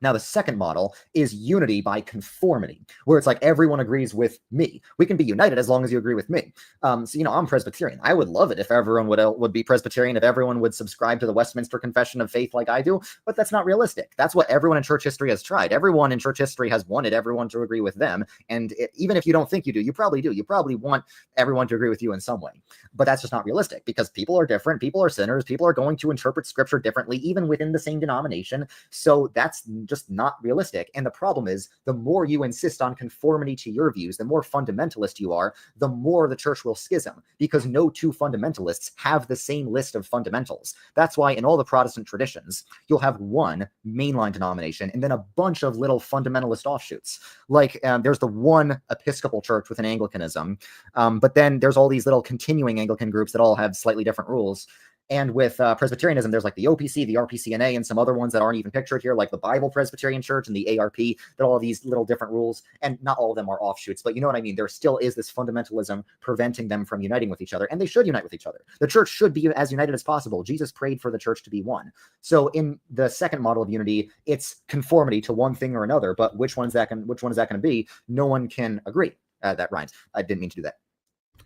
Now, the second model is unity by conformity, where it's like everyone agrees with me. We can be united as long as you agree with me. So, you know, I'm Presbyterian. I would love it if everyone would be Presbyterian, if everyone would subscribe to the Westminster Confession of Faith like I do, but that's not realistic. That's what everyone in church history has tried. Everyone in church history has wanted everyone to agree with them. And even if you don't think you do, you probably do. You probably want everyone to agree with you in some way. But that's just not realistic because people are different. People are sinners. People are going to interpret scripture differently, even within the same denomination. So that's just not realistic. And the problem is, the more you insist on conformity to your views, the more fundamentalist you are, the more the church will schism, because no two fundamentalists have the same list of fundamentals. That's why in all the Protestant traditions, you'll have one mainline denomination and then a bunch of little fundamentalist offshoots. Like there's the one Episcopal church with an Anglicanism, but then there's all these little continuing Anglican groups that all have slightly different rules. And with Presbyterianism, there's like the OPC, the RPCNA, and some other ones that aren't even pictured here, like the Bible Presbyterian Church and the ARP, that all of these little different rules. And not all of them are offshoots, but you know what I mean? There still is this fundamentalism preventing them from uniting with each other, and they should unite with each other. The church should be as united as possible. Jesus prayed for the church to be one. So in the second model of unity, it's conformity to one thing or another, but which one is that going to be? No one can agree. That rhymes. I didn't mean to do that.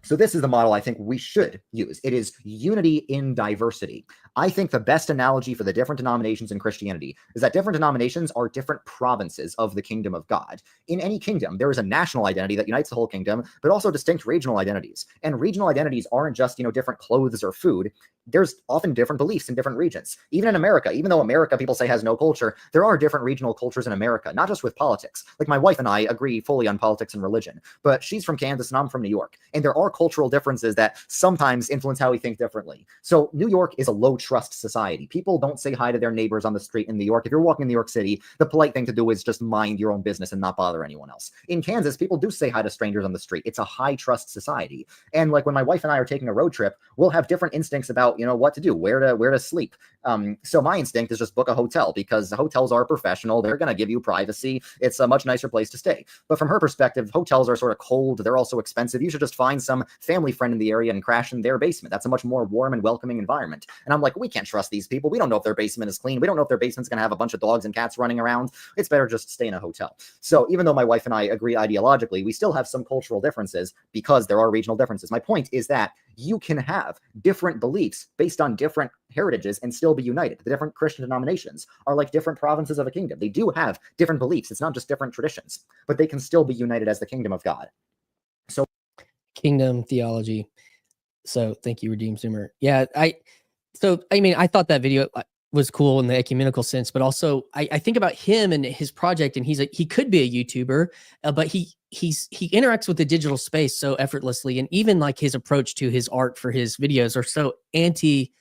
So this is the model I think we should use. It is unity in diversity. I think the best analogy for the different denominations in Christianity is that different denominations are different provinces of the kingdom of God. In any kingdom, there is a national identity that unites the whole kingdom, but also distinct regional identities. And regional identities aren't just, you know, different clothes or food. There's often different beliefs in different regions. Even in America, even though America, people say, has no culture, there are different regional cultures in America, not just with politics. Like my wife and I agree fully on politics and religion, but she's from Kansas and I'm from New York. And there are cultural differences that sometimes influence how we think differently. So New York is a low trust society. People don't say hi to their neighbors on the street in New York. If you're walking in New York City, the polite thing to do is just mind your own business and not bother anyone else. In Kansas, people do say hi to strangers on the street. It's a high trust society. And like when my wife and I are taking a road trip, we'll have different instincts about, you know, what to do, where to sleep. So my instinct is just book a hotel because the hotels are professional. They're going to give you privacy. It's a much nicer place to stay. But from her perspective, hotels are sort of cold. They're also expensive. You should just find some family friend in the area and crash in their basement. That's a much more warm and welcoming environment. And I'm like, we can't trust these people. We don't know if their basement is clean. We don't know if their basement's going to have a bunch of dogs and cats running around. It's better just stay in a hotel. So even though my wife and I agree ideologically, we still have some cultural differences because there are regional differences. My point is that you can have different beliefs based on different heritages and still be united. The different Christian denominations are like different provinces of a kingdom. They do have different beliefs. It's not just different traditions, but they can still be united as the kingdom of God. So Kingdom theology. So thank you, Redeemed Zoomer. Yeah, I mean, I thought that video was cool in the ecumenical sense, but also I think about him and his project, and he could be a YouTuber, but he interacts with the digital space so effortlessly, and even like his approach to his art for his videos are so anti,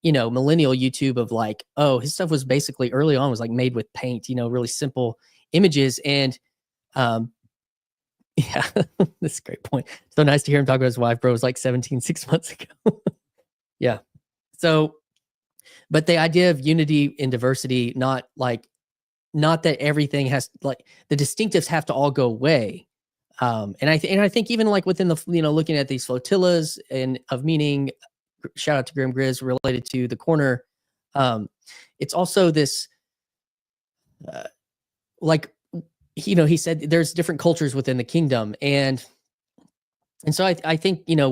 you know, millennial YouTube of like, oh, his stuff was basically early on was like made with paint, you know, really simple images. And yeah, that's a great point. So nice to hear him talk about his wife, bro. It was like 17, 6 months ago. Yeah. So, but the idea of unity in diversity, not that everything has, like, the distinctives have to all go away. And I think even like within the, you know, looking at these flotillas and of meaning, shout out to Grim Grizz related to the corner. It's also this, like, you know, he said there's different cultures within the kingdom. And so I think, you know,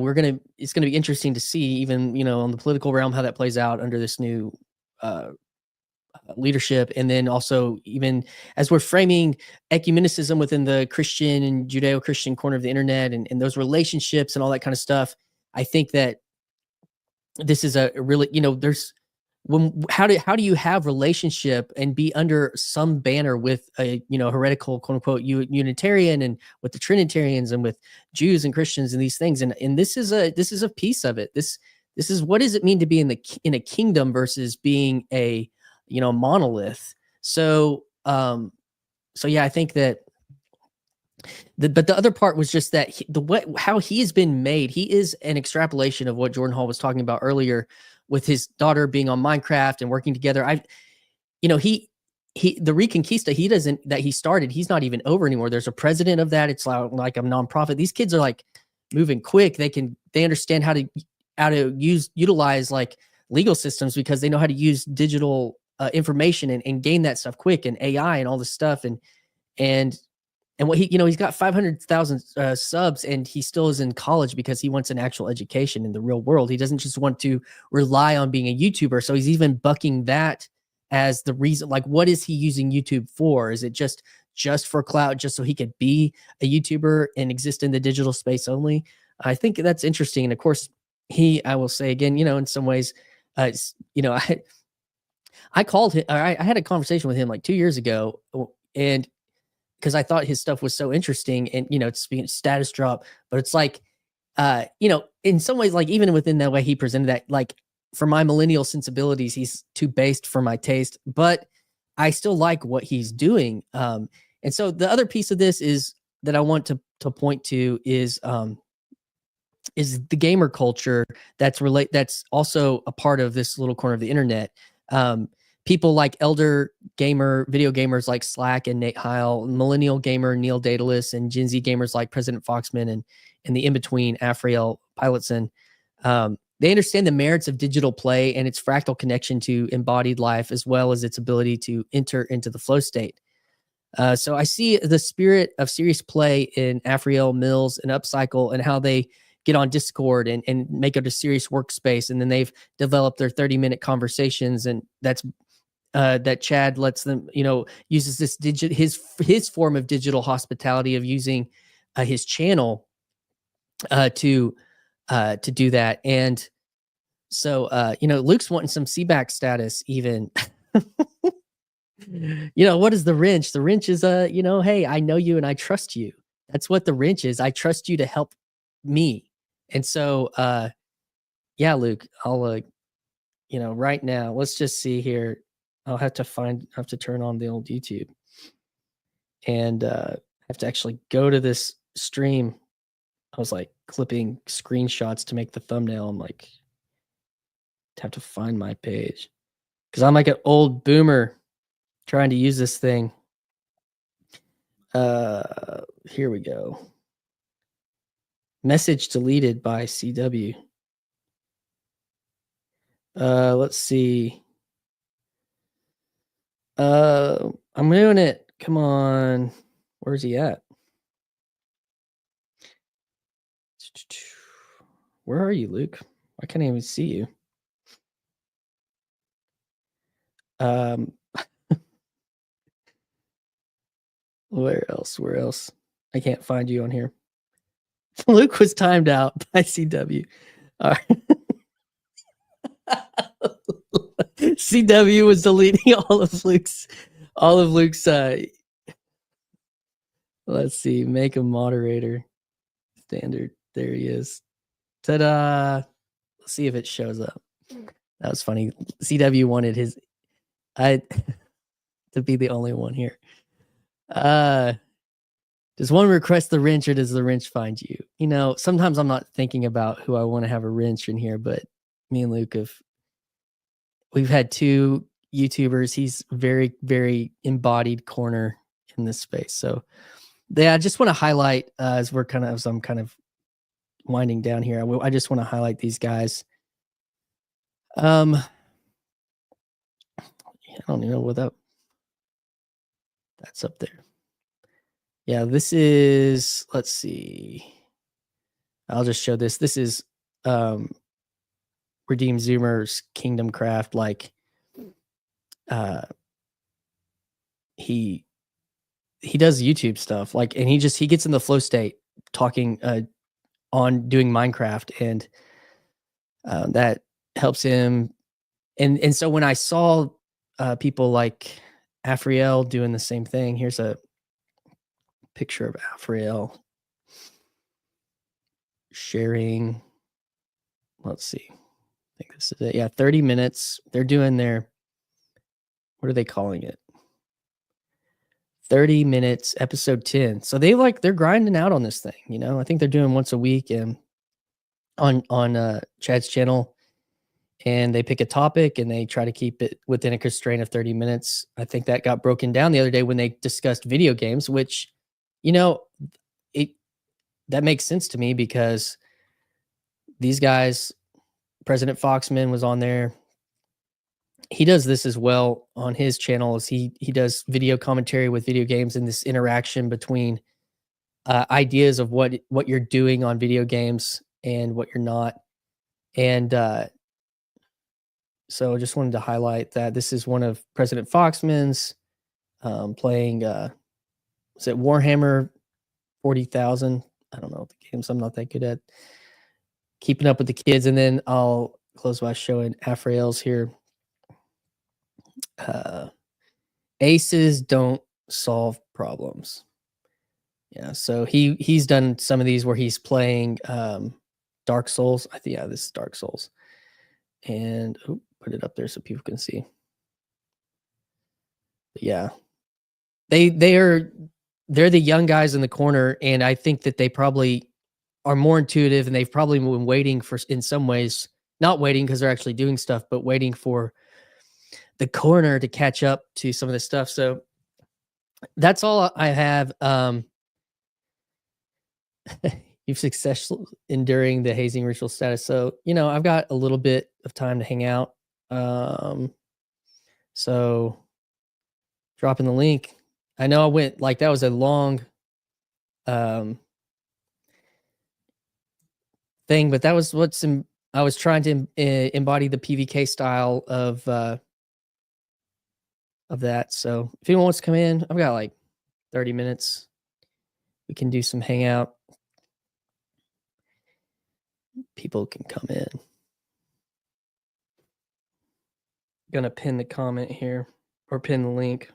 it's going to be interesting to see even, you know, on the political realm, how that plays out under this new leadership. And then also even as we're framing ecumenicism within the Christian and Judeo-Christian corner of the internet and those relationships and all that kind of stuff, I think that this is a really, you know, how do you have relationship and be under some banner with a, you know, heretical quote unquote Unitarian and with the Trinitarians and with Jews and Christians and these things, and this is a piece of it. This is what does it mean to be in a kingdom versus being a, you know, monolith. So yeah, I think that but the other part was just that how he has been made. He is an extrapolation of what Jordan Hall was talking about earlier, with his daughter being on Minecraft and working together. The Reconquista that he started, he's not even over anymore. There's a president of that. It's like a nonprofit. These kids are like moving quick. They understand how to utilize like legal systems because they know how to use digital information and gain that stuff quick, and AI and all this stuff. And what he, he's got 500,000 subs, and he still is in college because he wants an actual education in the real world. He doesn't just want to rely on being a YouTuber. So he's even bucking that as the reason. Like, what is he using YouTube for? Is it just for clout, just so he could be a YouTuber and exist in the digital space only? I think that's interesting. And of course, I will say again, in some ways, I called him, I had a conversation with him like 2 years ago, and because I thought his stuff was so interesting, and it's being status drop, but it's like, in some ways, like even within that way he presented that, like for my millennial sensibilities, he's too based for my taste, but I still like what he's doing. And so the other piece of this is that I want to point to is the gamer culture that's also a part of this little corner of the internet. People like elder video gamers like Slack and Nate Heil, millennial gamer Neil Daedalus, and Gen Z gamers like President Foxman and the in-between Afriel Pilotson. They understand the merits of digital play and its fractal connection to embodied life, as well as its ability to enter into the flow state. So I see the spirit of serious play in Afriel, Mills, and Upcycle, and how they get on Discord and make it a serious workspace. And then they've developed their 30-minute conversations, and that Chad lets them, uses this his form of digital hospitality of using his channel to do that. And so, Luke's wanting some CBAC status even. What is the wrench? The wrench is, hey, I know you and I trust you. That's what the wrench is. I trust you to help me. And so, yeah, Luke, I'll, right now, let's just see here. I'll have to turn on the old YouTube, and have to actually go to this stream. I was like clipping screenshots to make the thumbnail. I'm like, have to find my page because I'm like an old boomer trying to use this thing. Here we go. Message deleted by CW. Let's see. I'm doing it. Come on. Where's he at? Where are you, Luke? I can't even see you. Where else? I can't find you on here. Luke was timed out by CW. All right. CW was deleting all of Luke's let's see, make a moderator standard. There he is. Ta-da. Let's see if it shows up. That was funny. CW wanted to be the only one here. Does one request the wrench, or does the wrench find you? Sometimes I'm not thinking about who I want to have a wrench in here, but me and Luke we've had two YouTubers. He's very, very embodied corner in this space. So yeah, I just want to highlight as I'm kind of winding down here. I just want to highlight these guys. I don't even know what that's up there. Yeah, this is, let's see. I'll just show this. This is Redeem Zoomer's Kingdom Craft. Like, he does YouTube stuff, like, and he gets in the flow state talking on doing Minecraft, and that helps him. And so when I saw people like Afriel doing the same thing, here's a picture of Afriel sharing. Let's see. I think this is it. Yeah, 30 minutes. They're doing their, what are they calling it? 30 minutes, episode 10. So they're grinding out on this thing. I think they're doing once a week and on Chad's channel, and they pick a topic and they try to keep it within a constraint of 30 minutes. I think that got broken down the other day when they discussed video games, which, that makes sense to me because these guys, President Foxman was on there. he does this as well on his channel. Is he does video commentary with video games and this interaction between ideas of what you're doing on video games and what you're not. And so I just wanted to highlight that this is one of President Foxman's playing. Was it Warhammer 40,000? I don't know the games. I'm not that good at keeping up with the kids. And then I'll close by showing Afriel's here. Aces don't solve problems. Yeah, so he's done some of these where he's playing Dark Souls. I think this is Dark Souls. And put it up there so people can see. But yeah. They're the young guys in the corner, and I think that they probably are more intuitive, and they've probably been waiting for, in some ways, not waiting because they're actually doing stuff, but waiting for the corner to catch up to some of this stuff. So that's all I have. You've successfully enduring the hazing ritual status. So, I've got a little bit of time to hang out. So dropping the link. I know I went that was a long thing, but that was I was trying to embody the PVK style of that. So if anyone wants to come in, I've got 30 minutes. We can do some hangout. People can come in. Gonna pin the comment here or pin the link.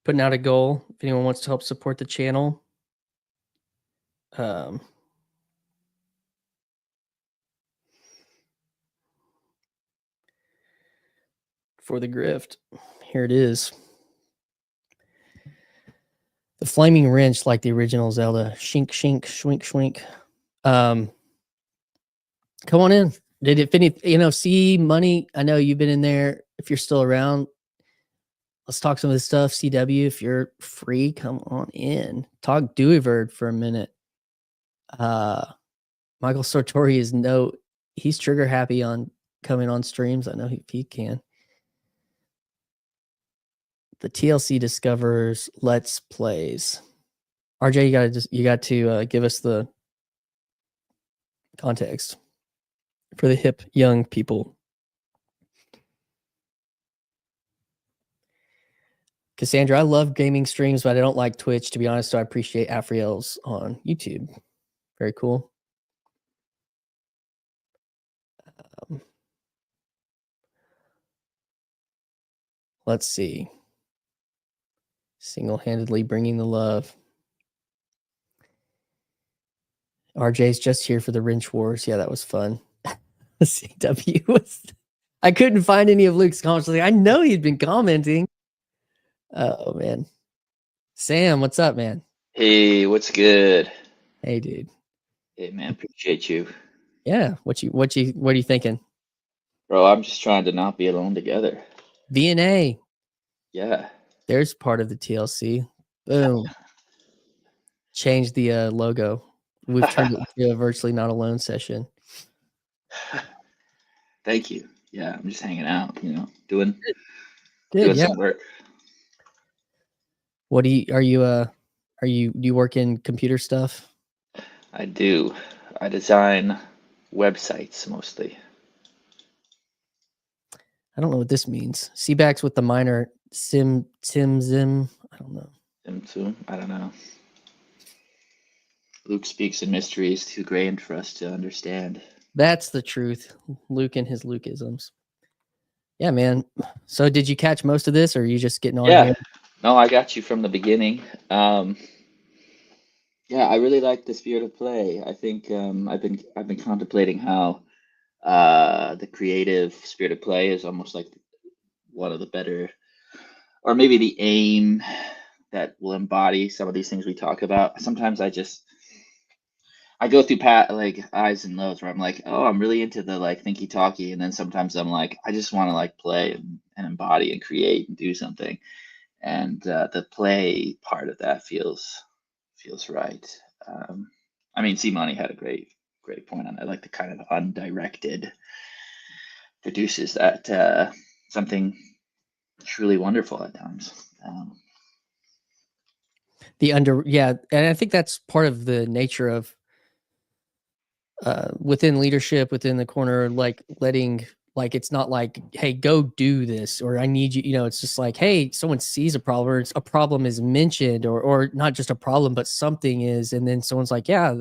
Putting out a goal. If anyone wants to help support the channel, for the grift, here it is. The flaming wrench, like the original Zelda. Shink, shink, shwink, shwink. Come on in. If any, see money. I know you've been in there. If you're still around, let's talk some of this stuff. CW, if you're free, come on in. Talk Deweyverd for a minute. Michael Sartori he's trigger happy on coming on streams. I know he can. The TLC discovers Let's Plays. RJ, you got to give us the context for the hip young people. Cassandra, I love gaming streams, but I don't like Twitch, to be honest, so I appreciate Afriel's on YouTube. Very cool. Let's see. Single-handedly bringing the love. RJ's just here for the wrench wars. Yeah, that was fun. CW was... I couldn't find any of Luke's comments. I know he'd been commenting. Oh, man. Sam, what's up, man? Hey, what's good? Hey, dude. Hey, man, appreciate you. Yeah, what are you thinking? Bro, I'm just trying to not be alone together. VNA. Yeah. There's part of the TLC. Boom. Change the logo. We've turned it into a virtually not alone session. Thank you. Yeah, I'm just hanging out, doing some work. What do you work in computer stuff? I do. I design websites mostly. I don't know what this means. Seaback's with the minor zim. I don't know. Sim. I don't know. Luke speaks in mysteries too grand for us to understand. That's the truth. Luke and his Lukeisms. Yeah, man. So did you catch most of this, or are you just getting on here? No, I got you from the beginning. Yeah, I really like the spirit of play. I think I've been contemplating how the creative spirit of play is almost like one of the better, or maybe the aim that will embody some of these things we talk about. Sometimes I go through highs and lows where I'm like, oh, I'm really into the thinky talky, and then sometimes I'm like, I just want to play and embody and create and do something, and the play part of that feels right. I mean, C-Money had a great point on that, like the kind of undirected produces that something truly wonderful at times. And I think that's part of the nature of within leadership, within the corner, like letting, like, it's not like, hey, go do this, or I need you, it's just like, hey, someone sees a problem, or a problem is mentioned, or not just a problem, but something is, and then someone's like, yeah,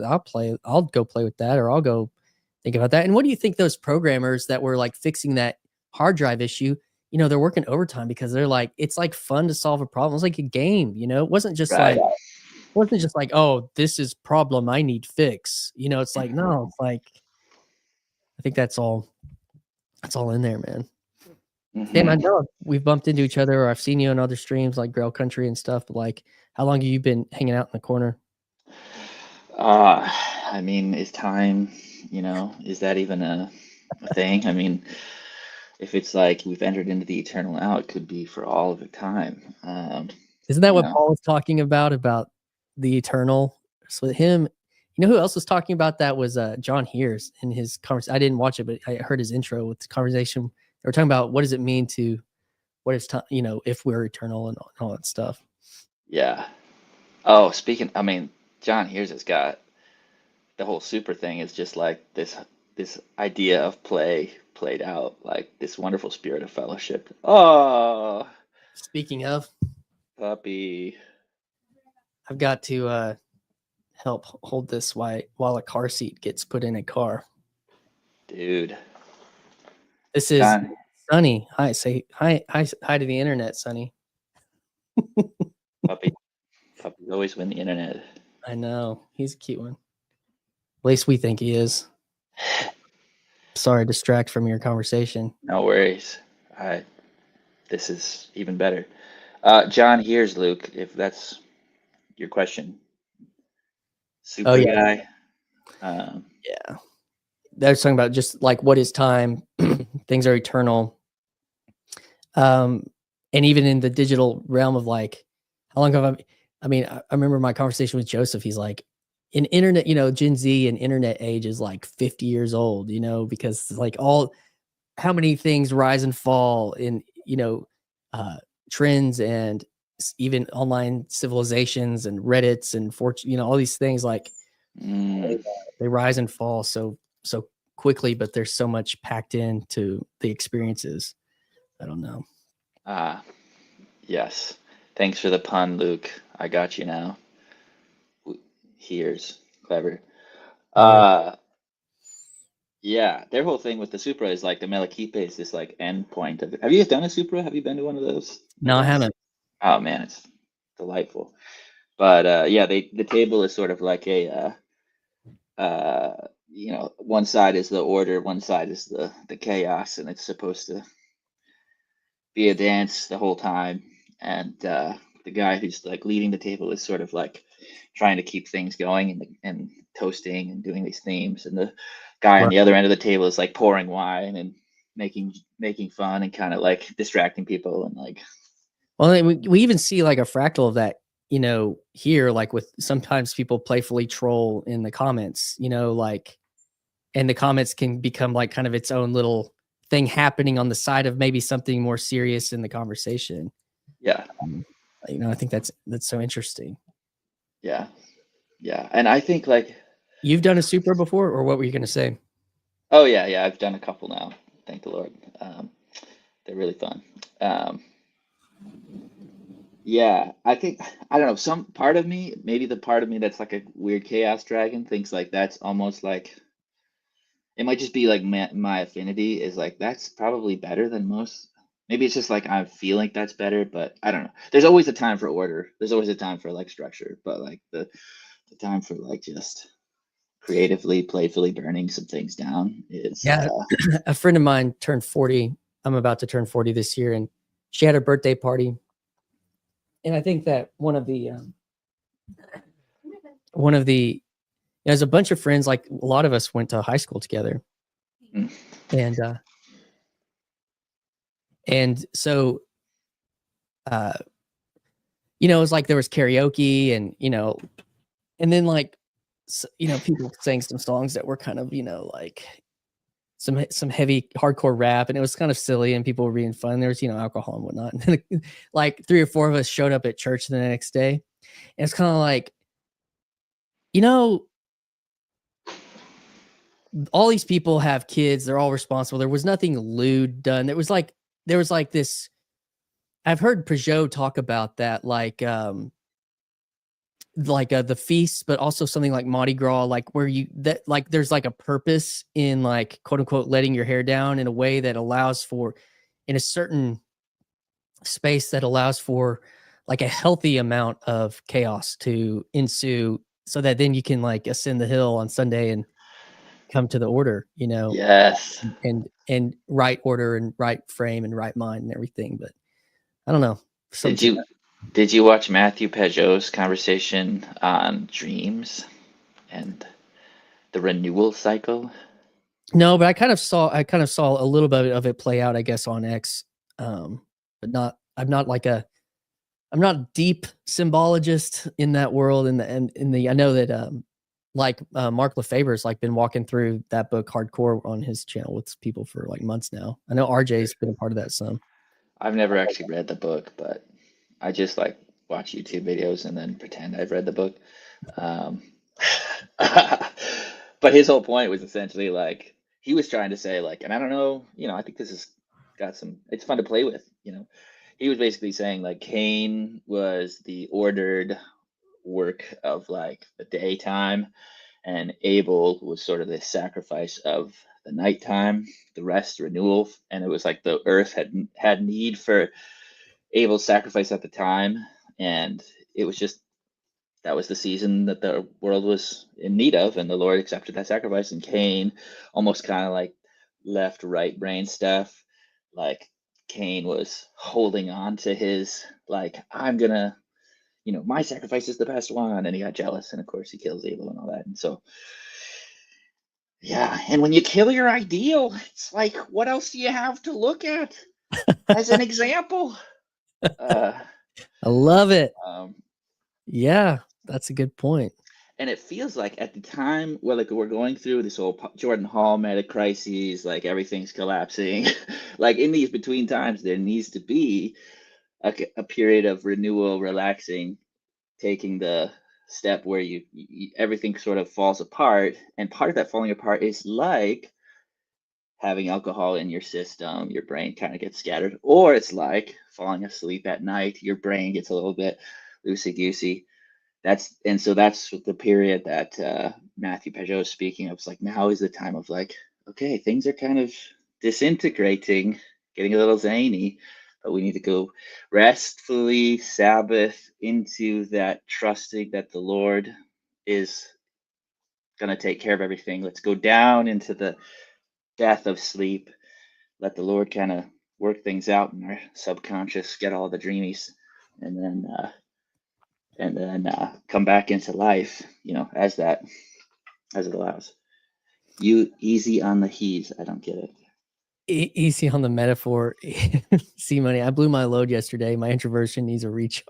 I'll go play with that, or I'll go think about that. And what do you think those programmers that were like fixing that hard drive issue, they're working overtime because they're like, it's like fun to solve a problem. It's like a game, it wasn't just Right. like, oh, this is problem I need fix. It's like, no, it's like, I think that's all in there, man. Sam, I know we've bumped into each other, or I've seen you on other streams like Grail Country and stuff, but like, how long have you been hanging out in the corner? I mean, is time, is that even a thing? I mean, if it's like we've entered into the eternal now, it could be for all of the time. Isn't that what Paul was talking about the eternal? So him, who else was talking about that was John Hears in his conversation. I didn't watch it, but I heard his intro with the conversation. They were talking about what does it mean to, what is time, if we're eternal and all that stuff. Yeah. Oh, I mean, John Hears has got the whole super thing is just like this idea of played out, like this wonderful spirit of fellowship. Oh, speaking of puppy, I've got to help hold this while a car seat gets put in a car. Dude, this is Sonny. Hi, say hi to the internet, Sonny. Puppy always win the internet. I know, he's a cute one. At least we think he is. Sorry, distract from your conversation. No worries. This is even better. John Hears, Luke, if that's your question. Super guy. Yeah. They're talking about just like, what is time? Things are eternal. And even in the digital realm of like, how long have I remember my conversation with Joseph. He's like, in internet, Gen Z and internet age is like 50 years old, because like how many things rise and fall in, trends and even online civilizations and Reddits and fortune, all these things, like they rise and fall so quickly, but there's so much packed into the experiences. I don't know. Yes. Thanks for the pun, Luke. I got you now. Here's clever. Yeah, their whole thing with the Supra is like the Melakipe is this like end point of it. Have you guys done a Supra? Have you been to one of those? No, I haven't. Oh man, it's delightful. But yeah, the table is sort of like a one side is the order, one side is the chaos, and it's supposed to be a dance the whole time. And the guy who's like leading the table is sort of like trying to keep things going and toasting and doing these themes, and the guy on the other end of the table is like pouring wine and making fun and kind of like distracting people and like. Well, we even see like a fractal of that, here, like with sometimes people playfully troll in the comments, like, and the comments can become like kind of its own little thing happening on the side of maybe something more serious in the conversation. Yeah. I think that's so interesting. Yeah. Yeah. And I think like. You've done a Supra before, or what were you going to say? Oh yeah. Yeah. I've done a couple now. Thank the Lord. They're really fun. Yeah, I think, I don't know, some part of me, maybe the part of me that's like a weird chaos dragon thinks like that's almost like, it might just be like my affinity is like, that's probably better than most. Maybe it's just like I feel like that's better, but I don't know. There's always a time for order. There's always a time for like structure, but like the time for like just creatively, playfully burning some things down is. Yeah, a friend of mine turned 40. I'm about to turn 40 this year, and she had her birthday party. And I think that one of the there's a bunch of friends, like a lot of us went to high school together. And so it was like there was karaoke and and then like people sang some songs that were kind of, like some heavy hardcore rap, and it was kind of silly, and people were being fun. There was, alcohol and whatnot. And then, like 3 or 4 of us showed up at church the next day. And it's kind of like, all these people have kids. They're all responsible. There was nothing lewd done. There was like this. I've heard Peugeot talk about that, like the feasts, but also something like Mardi Gras, like where there's like a purpose in like quote unquote letting your hair down in a way that allows for, in a certain space that allows for like a healthy amount of chaos to ensue, so that then you can like ascend the hill on Sunday and come to the order, Yes. and right order and right frame and right mind and everything. But I don't know. Did you watch Matthew Peugeot's conversation on dreams and the renewal cycle? No, but I kind of saw a little bit of it play out, I guess, on X. But I'm not a deep symbologist in that world. I know that Mark Lefever's like been walking through that book hardcore on his channel with people for like months now. I know RJ's been a part of that some. I've never actually read the book, but I just like watch YouTube videos and then pretend I've read the book. But his whole point was essentially like, he was trying to say like, and I don't know, I think this has got it's fun to play with, he was basically saying like Cain was the ordered work of like the daytime, and Abel was sort of the sacrifice of the nighttime, the rest renewal. And it was like the earth had need for Abel's sacrifice at the time, and it was just, that was the season that the world was in need of, and the Lord accepted that sacrifice. And Cain almost kind of like left right brain stuff, like Cain was holding on to his like, I'm gonna, my sacrifice is the best one, and he got jealous, and of course he kills Abel and all that. And so yeah, and when you kill your ideal, it's like, what else do you have to look at as an example? I love it. Yeah, that's a good point. And it feels like at the time where like we're going through this whole Jordan Hall meta crises, like everything's collapsing, like in these between times, there needs to be a period of renewal, relaxing, taking the step where you everything sort of falls apart. And part of that falling apart is like having alcohol in your system, your brain kind of gets scattered, or it's like falling asleep at night, your brain gets a little bit loosey-goosey. That's the period that Matthew Peugeot is speaking of. It's like, now is the time of like, okay, things are kind of disintegrating, getting a little zany, but we need to go restfully Sabbath into that, trusting that the Lord is going to take care of everything. Let's go down into the death of sleep. Let the Lord kind of work things out in our subconscious, get all the dreamies, and then come back into life, as it allows. You easy on the he's. I don't get it. Easy on the metaphor. C Money, I blew my load yesterday. My introversion needs a recharge.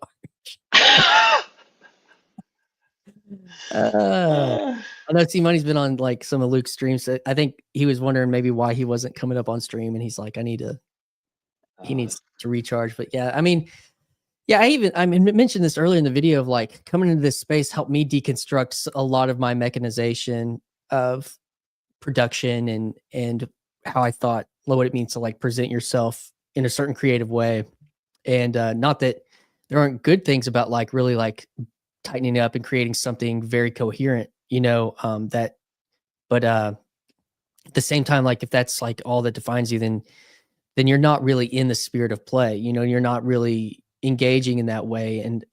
I know C Money's been on like some of Luke's streams. I think he was wondering maybe why he wasn't coming up on stream, and he's like, he needs to recharge. But yeah, I mean, I mentioned this earlier in the video of like coming into this space helped me deconstruct a lot of my mechanization of production and how I thought what it means to like present yourself in a certain creative way. And not that there aren't good things about like really like tightening up and creating something very coherent, but at the same time, like if that's like all that defines you, then you're not really in the spirit of play. You're not really engaging in that way. And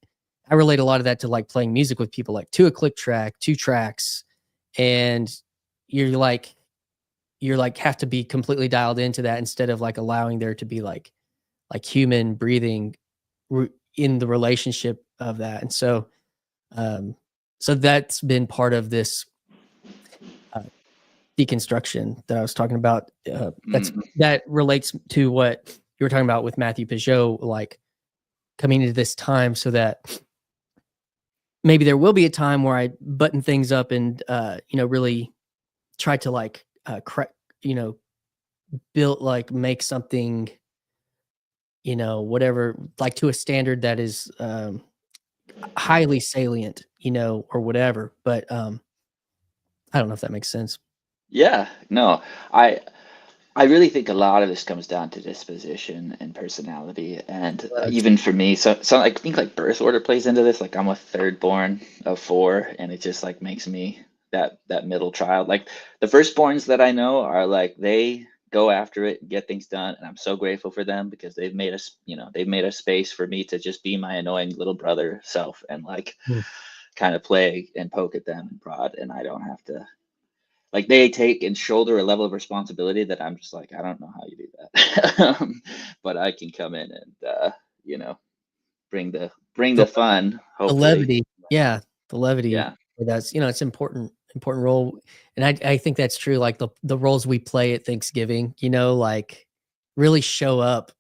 I relate a lot of that to like playing music with people, like to a click track, 2 tracks, and you're like have to be completely dialed into that instead of like allowing there to be like human breathing in the relationship of that. And so that's been part of this deconstruction that I was talking about. That relates to what you were talking about with Matthew Peugeot, like coming into this time so that maybe there will be a time where I button things up and really try to like build, like, make something, whatever, like, to a standard that is highly salient, or whatever. But I don't know if that makes sense. Yeah, no, I really think a lot of this comes down to disposition and personality, and even for me, so I think like birth order plays into this. Like I'm a third born of 4, and it just like makes me that middle child. Like the firstborns that I know are like they go after it, get things done, and I'm so grateful for them because they've made us, they've made a space for me to just be my annoying little brother self and like kind of play and poke at them and prod, and I don't have to. Like they take and shoulder a level of responsibility that I'm just like, I don't know how you do that. But I can come in and bring the fun, The hopefully. levity. Yeah. The levity. Yeah. That's, it's important role. And I think that's true. Like the roles we play at Thanksgiving, like really show up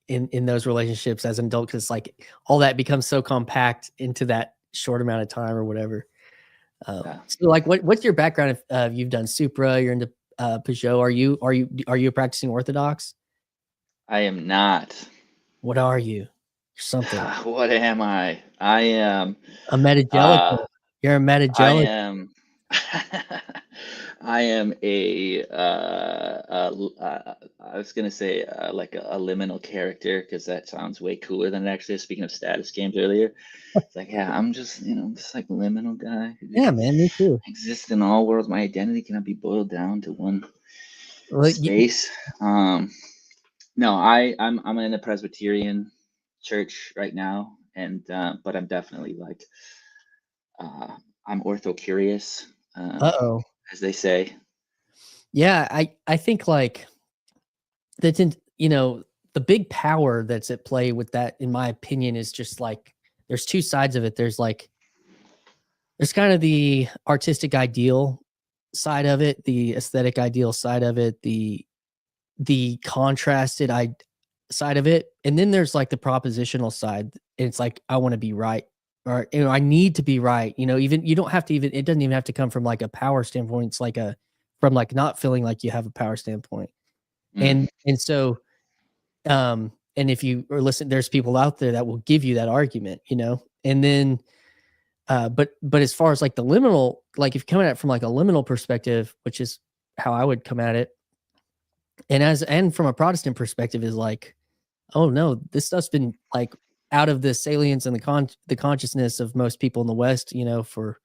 in those relationships as an adult, because like all that becomes so compact into that short amount of time or whatever. So like what's your background if you've done Supra, you're into Peugeot, are you practicing Orthodox? I am not. What are you? Something. What am I? I am a metagelical. You're a metagelical. I am I was gonna say like a liminal character, because that sounds way cooler than it actually is. Speaking of status games earlier, it's like, yeah, I'm just just like liminal guy. Yeah, man, me too. Exist in all worlds. My identity cannot be boiled down to one space. No, I'm in a Presbyterian church right now, and but I'm definitely like I'm ortho curious. As they say. Yeah, I think like that's in, the big power that's at play with that, in my opinion, is just like there's two sides of it. There's kind of the artistic ideal side of it, the aesthetic ideal side of it, the contrasted side of it, and then there's like the propositional side. And it's like, I want to be right, or I need to be right. Even you don't have to even, it doesn't even have to come from like a power standpoint. It's like from like not feeling like you have a power standpoint. And so and if you are listening, there's people out there that will give you that argument, and then but as far as like the liminal, like if you come at it from like a liminal perspective, which is how I would come at it, and from a Protestant perspective, is like, oh no, this stuff's been like out of the salience and the consciousness of most people in the West, for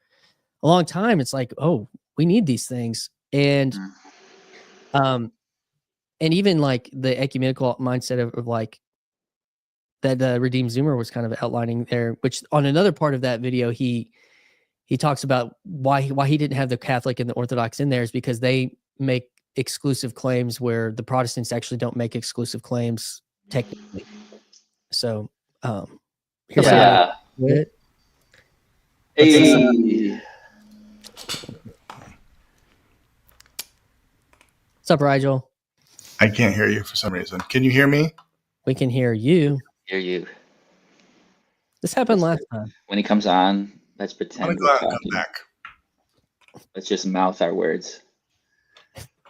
a long time. It's like, oh, we need these things. And even like the ecumenical mindset of like that Redeemed Zoomer was kind of outlining there, which on another part of that video, he talks about why he didn't have the Catholic and the Orthodox in there is because they make exclusive claims where the Protestants actually don't make exclusive claims technically. So here's yeah. What's up, Rigel? I can't hear you for some reason. Can you hear me? We can hear you. Hear you. This happened last time. When he comes on, let's pretend I'm gonna go out and come back. Let's just mouth our words.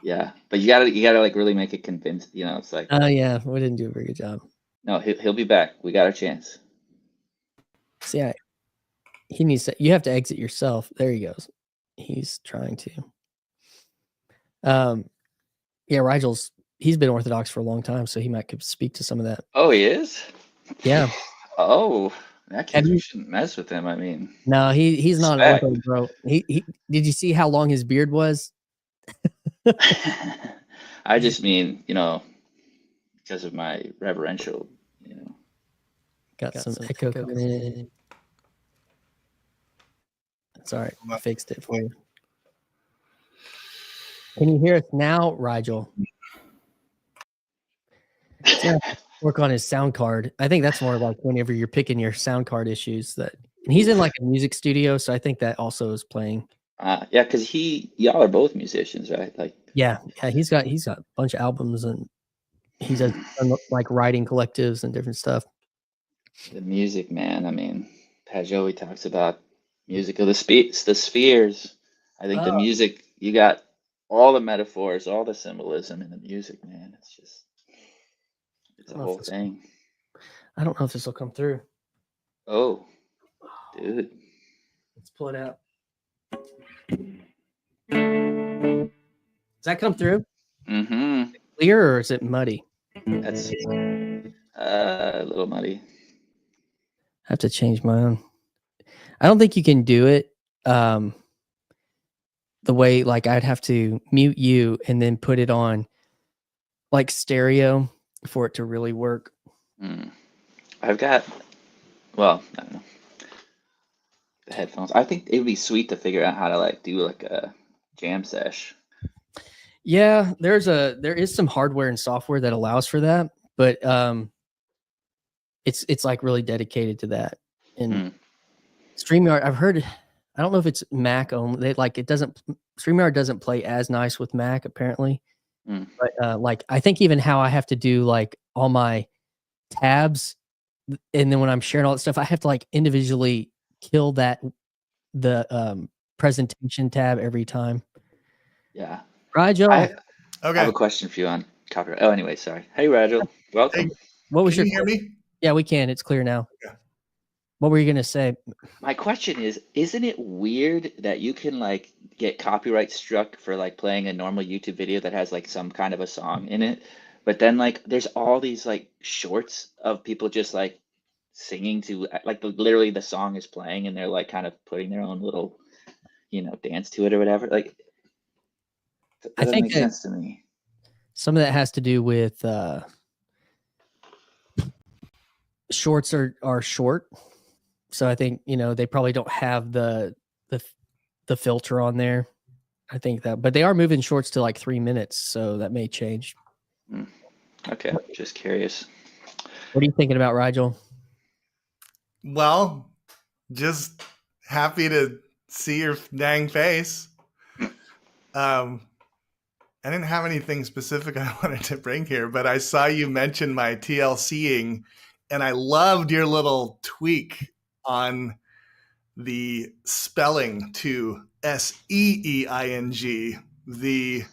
Yeah, but you gotta like really make it convinced. It's like. Oh yeah, we didn't do a very good job. No, he'll be back. We got our chance. See, he needs to. You have to exit yourself. There he goes. He's trying to. Yeah, Rigel's. He's been Orthodox for a long time, so he might speak to some of that. Oh, he is? Yeah. Oh, that kid, you shouldn't mess with him. I mean, no, he's not an Ortho, bro. He did you see how long his beard was? I just mean, because of my reverential, Got some echo coming in. That's all right. I fixed it for you. Can you hear us now, Rigel? Yeah, work on his sound card. I think that's more like whenever you're picking your sound card issues. And he's in like a music studio, so I think that also is playing. Yeah, because y'all are both musicians, right? Like, yeah, he's got a bunch of albums, and he's like writing collectives and different stuff. The music, man. I mean, Pajot, he talks about music of the spheres. I think the Oh, music, you got all the metaphors, all the symbolism in the music, man. It's I a don't know if whole this. thing. I don't know if this will come through. Oh, dude. Let's pull it out. Does that come through Mm-hmm. clear or is it muddy? That's a little muddy. I have to change my own. I don't think you can do it the way like I'd have to mute you and then put it on like stereo for it to really work. I've got, well, I don't know, the headphones. I think it would be sweet to figure out how to like do like a jam sesh. Yeah, there is some hardware and software that allows for that, but it's like really dedicated to that. And StreamYard, I've heard, I don't know if it's Mac only. StreamYard doesn't play as nice with Mac apparently. But like I think even how I have to do like all my tabs, and then when I'm sharing all that stuff, I have to like individually kill the presentation tab every time. Yeah. Rigel, I have a question for you on copyright. Oh, anyway, sorry. Hey, Rigel. Welcome. what was Can your you hear me? Yeah, we can. It's clear now. What were you gonna say? My question is, isn't it weird that you can like get copyright struck for like playing a normal YouTube video that has like some kind of a song in it, but then like there's all these like shorts of people just like singing to like literally the song is playing and they're like kind of putting their own little, dance to it or whatever. Like that I doesn't think make that sense to me. some of that has to do with shorts are short, so I think they probably don't have the filter on there. I think that, but they are moving shorts to like 3 minutes, so that may change. Okay, just curious. What are you thinking about, Rigel? Well, just happy to see your dang face. I didn't have anything specific I wanted to bring here, but I saw you mention my TLCing, and I loved your little tweak on the spelling to SEEING, the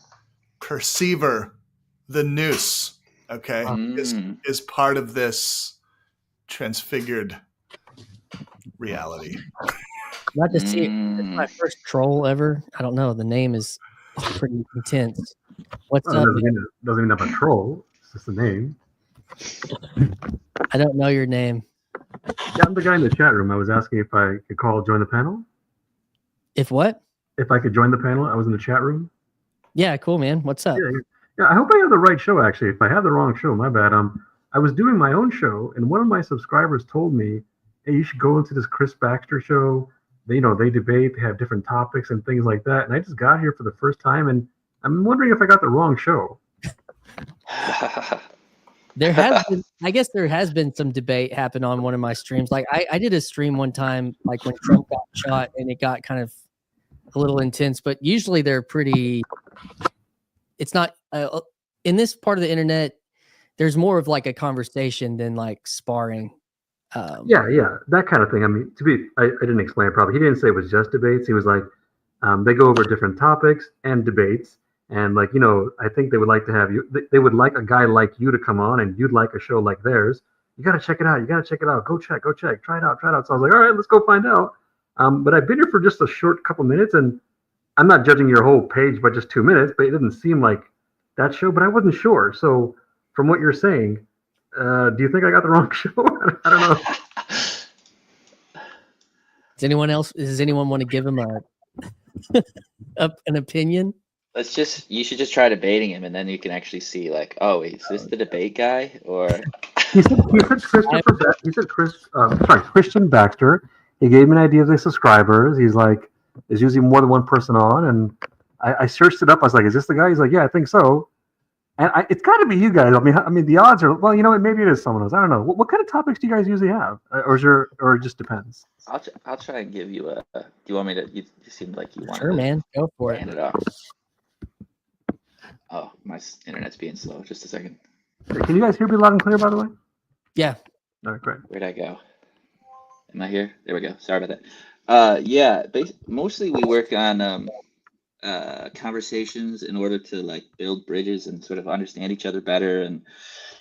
perceiver, the noose, okay, is part of this transfigured reality. Not to see it. It's my first troll ever. I don't know. The name is pretty intense. What's Well, up? doesn't mean I'm a troll. It's just a name. I don't know your name. Yeah, I'm the guy in the chat room. I was asking if I could join the panel. If what? If I could join the panel. I was in the chat room. Yeah, cool, man. What's up? Yeah. I hope I have the right show. Actually, if I have the wrong show, my bad. I was doing my own show, and one of my subscribers told me, "Hey, you should go into this Chris Baxter show. They debate. They have different topics and things like that." And I just got here for the first time, and I'm wondering if I got the wrong show. I guess there has been some debate happen on one of my streams. Like I did a stream one time, like when Trump got shot, and it got kind of a little intense. But usually they're pretty. It's not in this part of the internet. There's more of like a conversation than like sparring. Yeah, that kind of thing. I mean, I didn't explain it probably. He didn't say it was just debates. He was like, they go over different topics and debates. And like, I think they would like to have you. They would like a guy like you to come on, and you'd like a show like theirs. You got to check it out. Go check. Try it out. So I was like, all right, let's go find out. But I've been here for just a short couple minutes, and I'm not judging your whole page by just 2 minutes, but it didn't seem like that show. But I wasn't sure. So from what you're saying, do you think I got the wrong show? I don't know. Does anyone want to give him an opinion? You should just try debating him, and then you can actually see, like, oh, wait, is this the debate guy, or? He said Christian Baxter. He gave me an idea of the subscribers. He's like, there's usually more than one person on, and I searched it up. I was like, is this the guy? He's like, yeah, I think so. And it's got to be you guys. I mean, the odds are, well, maybe it is someone else. I don't know. What kind of topics do you guys usually have, or it just depends? I'll try and give you a. Do you want me to? You seemed like you wanted. Sure, man. Go for it off. Oh, my internet's being slow. Just a second. Can you guys hear me loud and clear, by the way? Yeah. All right, great. Where'd I go? Am I here? There we go. Sorry about that. Yeah, mostly we work on conversations in order to like build bridges and sort of understand each other better. And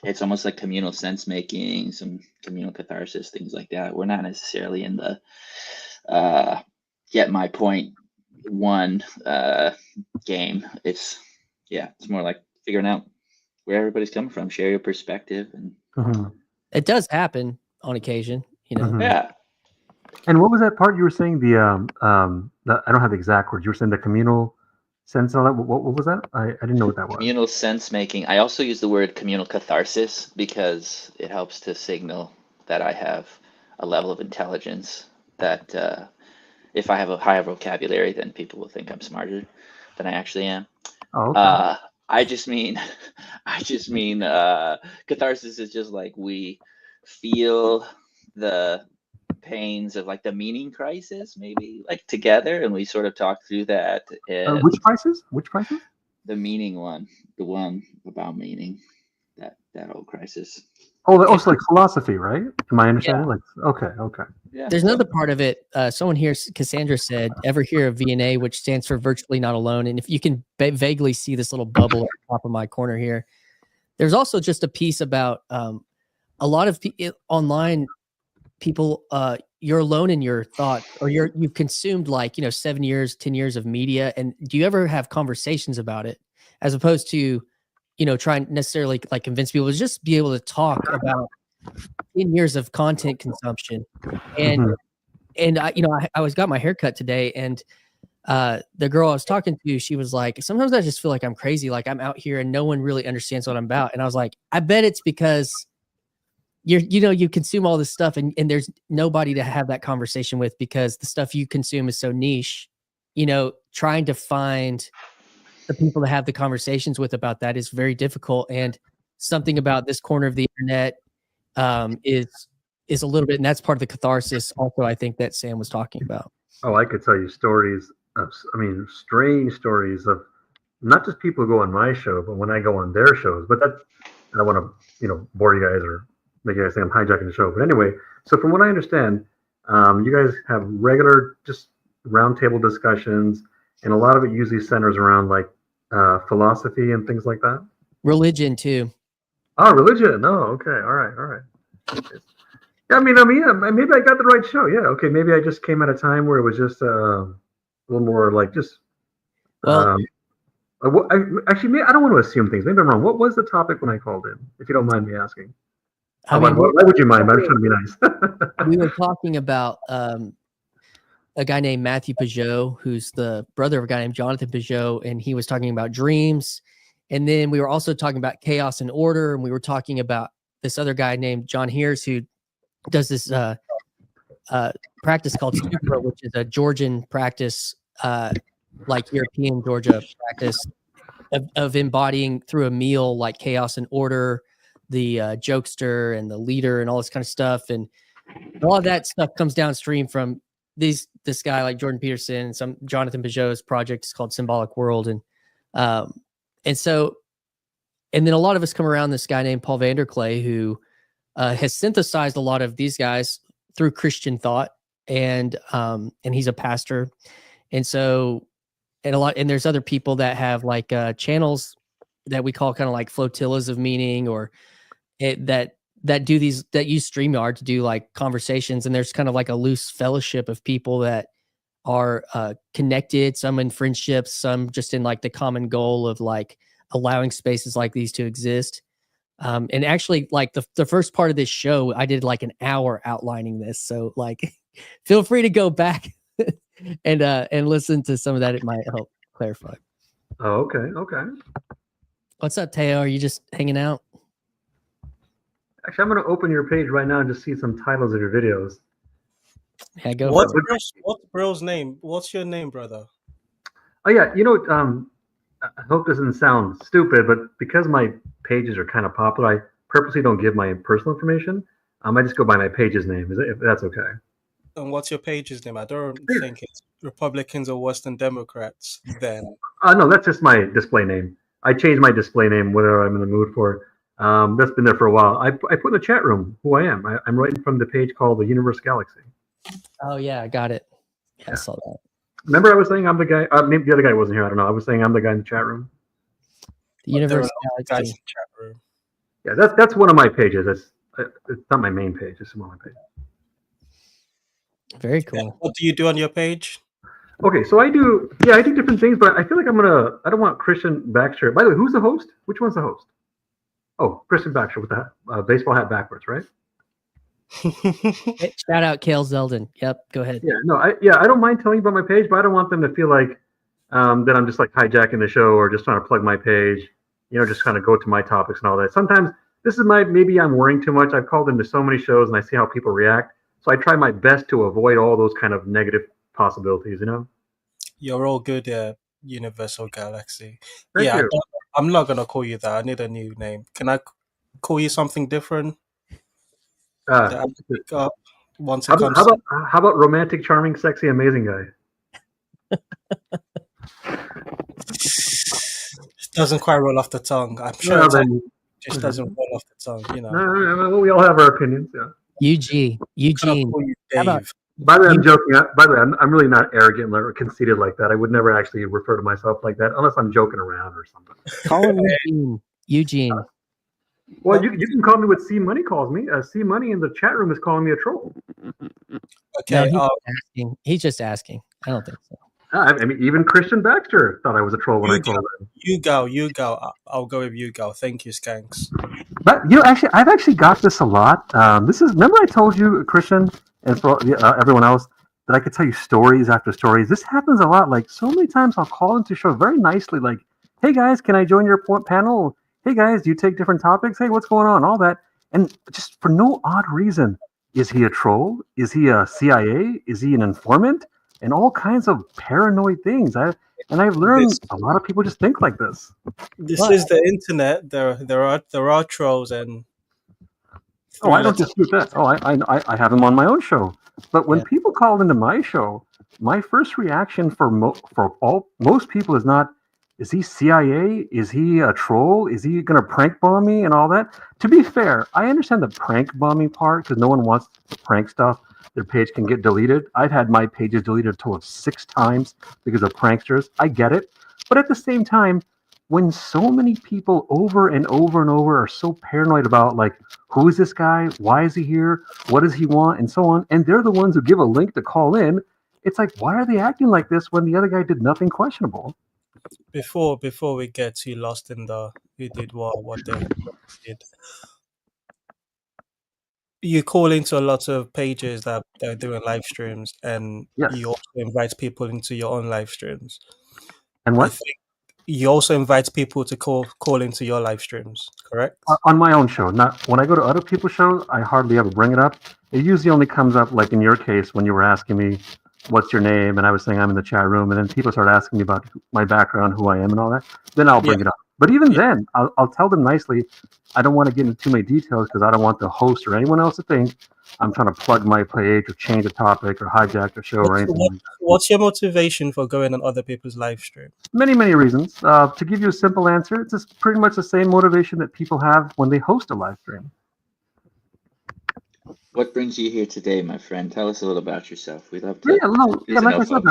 it's almost like communal sense making, some communal catharsis, things like that. We're not necessarily in the get my point one game. It's more like figuring out where everybody's coming from, share your perspective, and it does happen on occasion, you know. Yeah. And what was that part you were saying? The I don't have the exact words. You were saying the communal sense and all that. What was that? I didn't know what that was. Communal sense making. I also use the word communal catharsis because it helps to signal that I have a level of intelligence that if I have a higher vocabulary, then people will think I'm smarter than I actually am. Oh, okay. I just mean catharsis is just like we feel the pains of like the meaning crisis, maybe like together, and we sort of talk through that. Which crisis? Which crisis? The meaning one, the one about meaning, that whole crisis. Oh, also like philosophy, right? Am I understanding? Like, okay. Yeah. There's another part of it. Someone here, Cassandra said, ever hear of VNA, which stands for virtually not alone? And if you can vaguely see this little bubble at the top of my corner here, there's also just a piece about a lot of online people, you're alone in your thought, or you've consumed like, 7 years, 10 years of media. And do you ever have conversations about it as opposed to, trying necessarily like convince people to just be able to talk about 10 years of content consumption? And I was got my haircut today, and the girl I was talking to, she was like, sometimes I just feel like I'm crazy, like I'm out here and no one really understands what I'm about. And I was like, I bet it's because you consume all this stuff and there's nobody to have that conversation with, because the stuff you consume is so niche. Trying to find the people to have the conversations with about that is very difficult. And something about this corner of the internet is a little bit, and that's part of the catharsis also, I think, that Sam was talking about. Oh, I could tell you stories strange stories of not just people who go on my show, but when I go on their shows. But I don't want to, bore you guys or make you guys think I'm hijacking the show. But anyway, so from what I understand, you guys have regular just roundtable discussions, and a lot of it usually centers around like philosophy and things like that. Religion too. Oh, religion. Oh, okay. All right. Yeah, maybe I got the right show. Yeah, okay. Maybe I just came at a time where it was just a little more like just. Well, actually, I don't want to assume things. Maybe I'm wrong. What was the topic when I called in? If you don't mind me asking. I mean, why would you mind? I'm trying to be nice. We were talking about a guy named Matthew Peugeot, who's the brother of a guy named Jonathan Peugeot, and he was talking about dreams. And then we were also talking about chaos and order, and we were talking about this other guy named John Heers, who does this practice called Supra, which is a Georgian practice, like European Georgia practice of embodying through a meal like chaos and order, the jokester and the leader and all this kind of stuff. And all of that stuff comes downstream from this guy like Jordan Peterson and some Jonathan Peugeot's project is called Symbolic World. And then a lot of us come around this guy named Paul Vanderklay, who has synthesized a lot of these guys through Christian thought, and he's a pastor. And so, and there's other people that have like channels that we call kind of like flotillas of meaning, or that do these, that use StreamYard to do like conversations. And there's kind of like a loose fellowship of people that are connected, some in friendships, some just in like the common goal of like allowing spaces like these to exist. And actually, like the first part of this show, I did like an hour outlining this. So like, feel free to go back and listen to some of that. It might help clarify. Oh, okay. What's up, Teo? Are you just hanging out? Actually, I'm going to open your page right now and just see some titles of your videos. Yeah, go. What's bro's name? What's your name, brother? Oh yeah, I hope this doesn't sound stupid, but because my pages are kind of popular, I purposely don't give my personal information. I just go by my page's name, if that's okay. And what's your page's name? I don't think it's Republicans or Western Democrats then. No, that's just my display name. I change my display name whatever I'm in the mood for. That's been there for a while. I put in the chat room who I am. I'm writing from the page called The Universe Galaxy. Oh yeah, I got it. Yeah, I saw that. Remember, I was saying I'm the guy. Maybe the other guy wasn't here. I don't know. I was saying I'm the guy in the chat room. The universe guys in galaxy. the chat room. Yeah, that's one of my pages. It's not my main page. It's one of my pages. Very cool. What do you do on your page? Okay, so I do different things, but I feel like I don't want Christian Baxter. By the way, who's the host? Which one's the host? Oh, Christian Baxter with the baseball hat backwards, right? Shout out Kale Zeldin. Yep, go ahead. Yeah, no, I don't mind telling you about my page, but I don't want them to feel like that I'm just like hijacking the show or just trying to plug my page, just kind of go to my topics and all that. Sometimes this is maybe I'm worrying too much. I've called into so many shows and I see how people react. So I try my best to avoid all those kind of negative possibilities, You're all good at Universal Galaxy. Thank you. I'm not gonna call you that. I need a new name. Can I call you something different? That I pick up once it comes. How about romantic, charming, sexy, amazing guy? It doesn't quite roll off the tongue. I'm sure it just doesn't roll off the tongue. No, we all have our opinions. Yeah. Eugene. How about, by the way, I'm joking. By the way, I'm really not arrogant or conceited like that. I would never actually refer to myself like that unless I'm joking around or something. Call him Eugene. Well, you can call me what C Money calls me. C Money in the chat room is calling me a troll. Okay, no, he's just asking. I don't think so. I mean, even Christian Baxter thought I was a troll when I called him. You go. I'll go with you go. Thank you, Skanks. But I've actually got this a lot. Remember I told you, Christian, and for everyone else, that I could tell you stories after stories. This happens a lot. Like so many times, I'll call into show very nicely, like, "Hey guys, can I join your panel? Hey guys, do you take different topics? Hey, what's going on?" All that, and just for no odd reason, is he a troll? Is he a CIA? Is he an informant? And all kinds of paranoid things. I've learned a lot of people just think like this. This is the internet. There are trolls and. Oh, I don't dispute that. Oh, I have him on my own show. But when people call into my show, my first reaction for most people is not, is he CIA? Is he a troll? Is he going to prank bomb me and all that? To be fair, I understand the prank bombing part because no one wants to prank stuff. Their page can get deleted. I've had my pages deleted a total of 6 times because of pranksters. I get it. But at the same time, when so many people over and over and over are so paranoid about, like, who is this guy? Why is he here? What does he want? And so on. And they're the ones who give a link to call in. It's like, why are they acting like this when the other guy did nothing questionable? Before we get too lost in the who did what they did. You call into a lot of pages that they're doing live streams, and you also invite people into your own live streams. And what? I think you also invite people to call into your live streams, correct? On my own show. Not when I go to other people's shows, I hardly ever bring it up. It usually only comes up, like in your case, when you were asking me, what's your name? And I was saying I'm in the chat room, and then people start asking me about my background, who I am, and all that. Then I'll bring it up. But even then, I'll tell them nicely, I don't want to get into too many details because I don't want the host or anyone else to think I'm trying to plug my page or change a topic or hijack the show or anything like that. What's your motivation for going on other people's live stream? Many, many reasons. To give you a simple answer, it's just pretty much the same motivation that people have when they host a live stream. What brings you here today, my friend? Tell us a little about yourself. We'd love to. Like I said,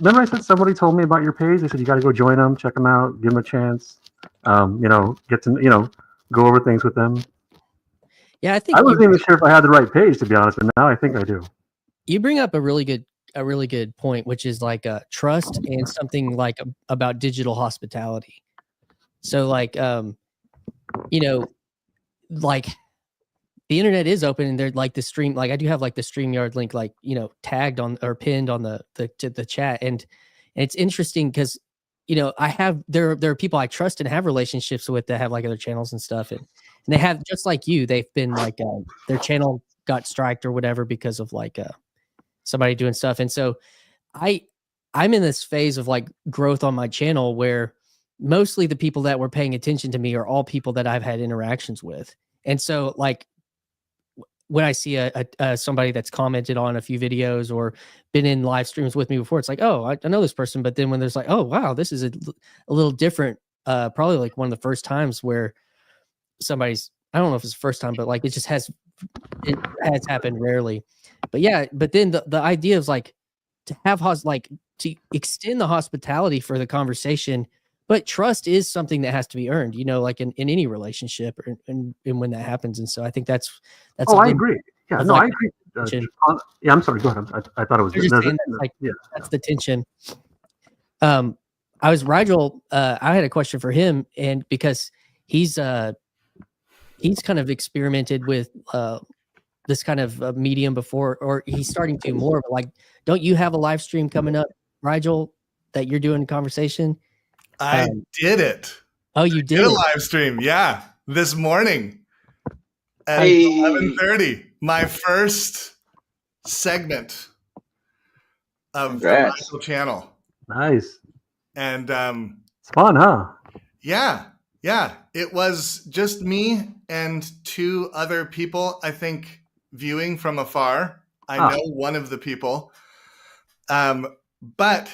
remember I said somebody told me about your page. They said you got to go join them, check them out, give them a chance. Get to go over things with them. Yeah, I think I wasn't even sure if I had the right page, to be honest, but now I think I do. You bring up a really good point, which is like trust and something like about digital hospitality. So like like the internet is open, and they're like the stream, like I do have like the StreamYard link, like, tagged on or pinned on the chat. And it's interesting because, I have, there are people I trust and have relationships with that have like other channels and stuff. And they have, just like you, they've been like, their channel got striked or whatever because of like somebody doing stuff. And so I'm in this phase of like growth on my channel where mostly the people that were paying attention to me are all people that I've had interactions with. And so like, when I see somebody that's commented on a few videos or been in live streams with me before, it's like, oh, I know this person. But then when there's like, oh, wow, this is a little different. Probably like one of the first times where somebody's, I don't know if it's the first time, but like it just has it has happened rarely. But yeah, but then the idea is like to have to extend the hospitality for the conversation, but trust is something that has to be earned, like in any relationship and when that happens. And so I think that's Oh, a I good agree. Yeah, of, no, like, I agree. tension. Yeah, I'm sorry. Go ahead. I thought it was. You're just saying that's like that's the tension. Rigel, I had a question for him, and because he's kind of experimented with this kind of medium before, or he's starting to more. But like, don't you have a live stream coming up, Rigel, that you're doing a conversation? I did it. Oh, you did a it? live stream, yeah, this morning at Hey. 11:30. My first segment of Congrats. the Rigel channel. Nice. And it's fun, huh? Yeah. It was just me and two other people, I think, viewing from afar. I know one of the people. But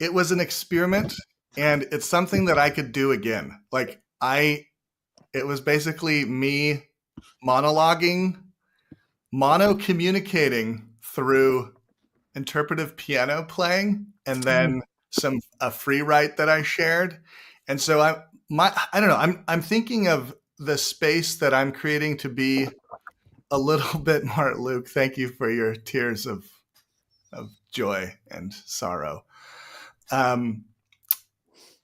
it was an experiment, and it's something that I could do again. Like it was basically me monologuing, mono-communicating through interpretive piano playing, and then a free write that I shared. And so I don't know, I'm thinking of the space that I'm creating to be a little bit more, Luke, thank you for your tears of joy and sorrow. I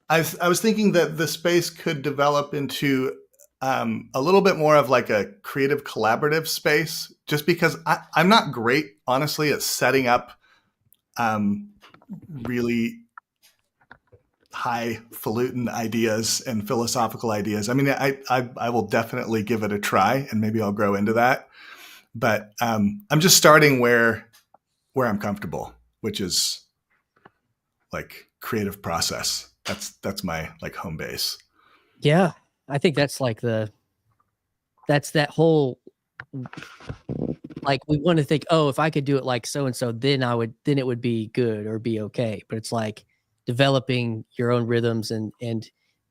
was thinking that the space could develop into a little bit more of like a creative collaborative space, just because I'm not great, honestly, at setting up really highfalutin ideas and philosophical ideas. I mean, I will definitely give it a try, and maybe I'll grow into that. But I'm just starting where I'm comfortable, which is like creative process. That's my like home base. Yeah, I think that's like that's that whole, like, we want to think, oh, if I could do it like so and so, then it would be good or be okay. But it's like developing your own rhythms and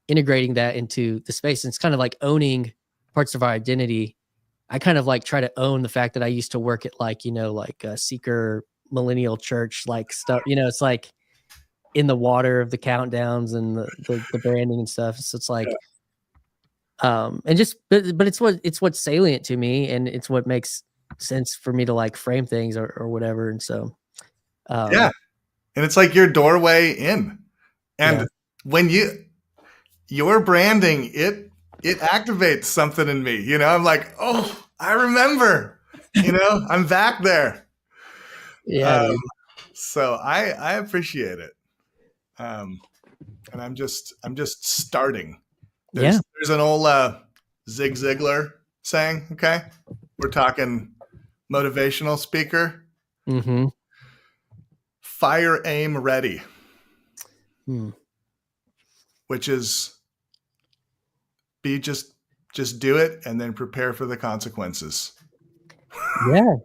integrating that into the space. And it's kind of like owning parts of our identity. I kind of like try to own the fact that I used to work at like a Seeker Millennial Church, like stuff, it's like in the water of the countdowns and the branding and stuff. So it's like, and just, but it's what's salient to me, and it's what makes sense for me to like frame things or whatever. And so, yeah. And it's like your doorway in. And when your branding, it activates something in me, I'm like, oh, I remember, I'm back there. Yeah. So I appreciate it. And I'm just starting. There's an old Zig Ziglar saying, okay, we're talking motivational speaker. Mm-hmm. Fire, aim, ready. Which is just do it and then prepare for the consequences. Yeah.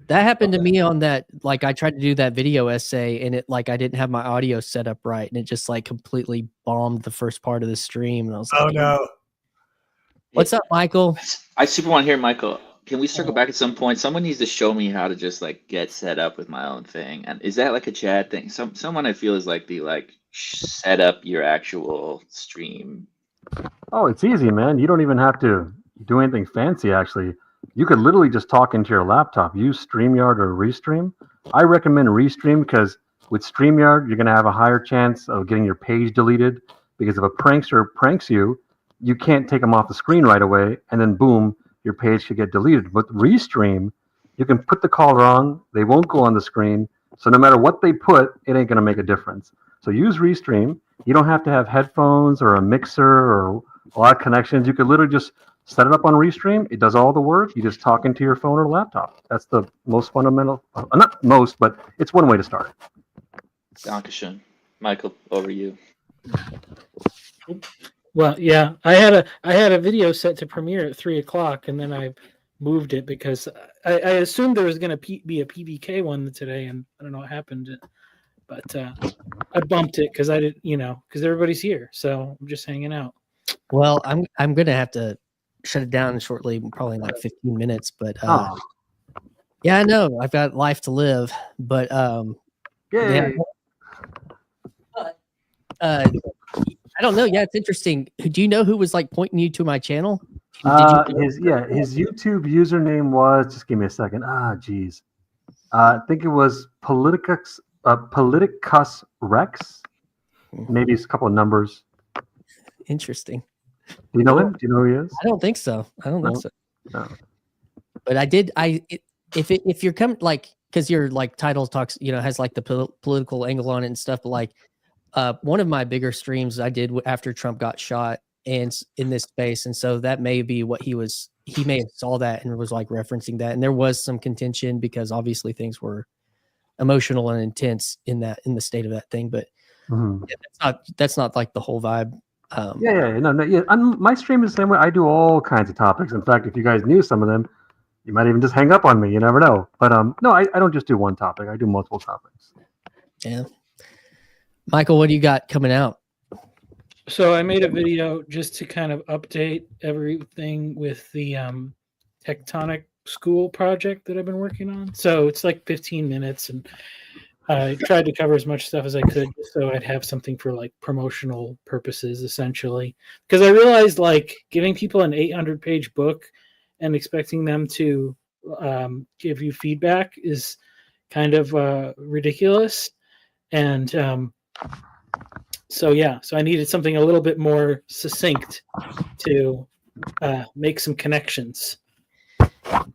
That happened to me on that. Like, I tried to do that video essay, and it like I didn't have my audio set up right, and it just like completely bombed the first part of the stream. And I was like, oh no. What's up, Michael? I super want to hear, Michael. Can we circle back at some point? Someone needs to show me how to just like get set up with my own thing. And is that like a chat thing? Someone I feel is like the set up your actual stream. Oh, it's easy, man. You don't even have to do anything fancy, actually. You could literally just talk into your laptop. Use StreamYard or Restream. I recommend Restream because with StreamYard, you're going to have a higher chance of getting your page deleted, because if a prankster pranks you, you can't take them off the screen right away, and then boom, your page could get deleted. With Restream, you can put the caller on. They won't go on the screen. So no matter what they put, it ain't going to make a difference. So use Restream. You don't have to have headphones or a mixer or a lot of connections. You could literally just set it up on Restream. It does all the work. You just talk into your phone or laptop. That's the most fundamental, not most, but it's one way to start. Dankeschön. Michael, over you. Well, yeah, I had a video set to premiere at 3:00, and then I moved it because I assumed there was going to be a PBK one today, and I don't know what happened, but I bumped it because I didn't, because everybody's here, so I'm just hanging out. Well, I'm gonna have to shut it down shortly, probably in like 15 minutes. But Oh, yeah, I know I've got life to live. But yeah, yay! I don't know. Yeah, it's interesting. Do you know who was like pointing you to my channel? Did you? His YouTube username was, just give me a second. Geez. I think it was Politicus Rex. Maybe it's a couple of numbers. Interesting. Do you know him? Do you know who he is? I don't think so. I don't think so. No. But I did. If you're coming like, because your like title talks, has like the political angle on it and stuff. But like, one of my bigger streams I did after Trump got shot and in this space, and so that may be what he may have saw that and was like referencing that, and there was some contention because obviously things were emotional and intense in the state of that thing. But yeah, that's not like the whole vibe. No. My stream is the same way. I do all kinds of topics. In fact, if you guys knew some of them, you might even just hang up on me. You never know. But no, I don't just do one topic. I do multiple topics. Yeah. Michael, what do you got coming out? So I made a video just to kind of update everything with the tectonic school project that I've been working on. So it's like 15 minutes, and I tried to cover as much stuff as I could so I'd have something for like promotional purposes, essentially. Because I realized like giving people an 800-page book and expecting them to give you feedback is kind of ridiculous. And so I needed something a little bit more succinct to make some connections.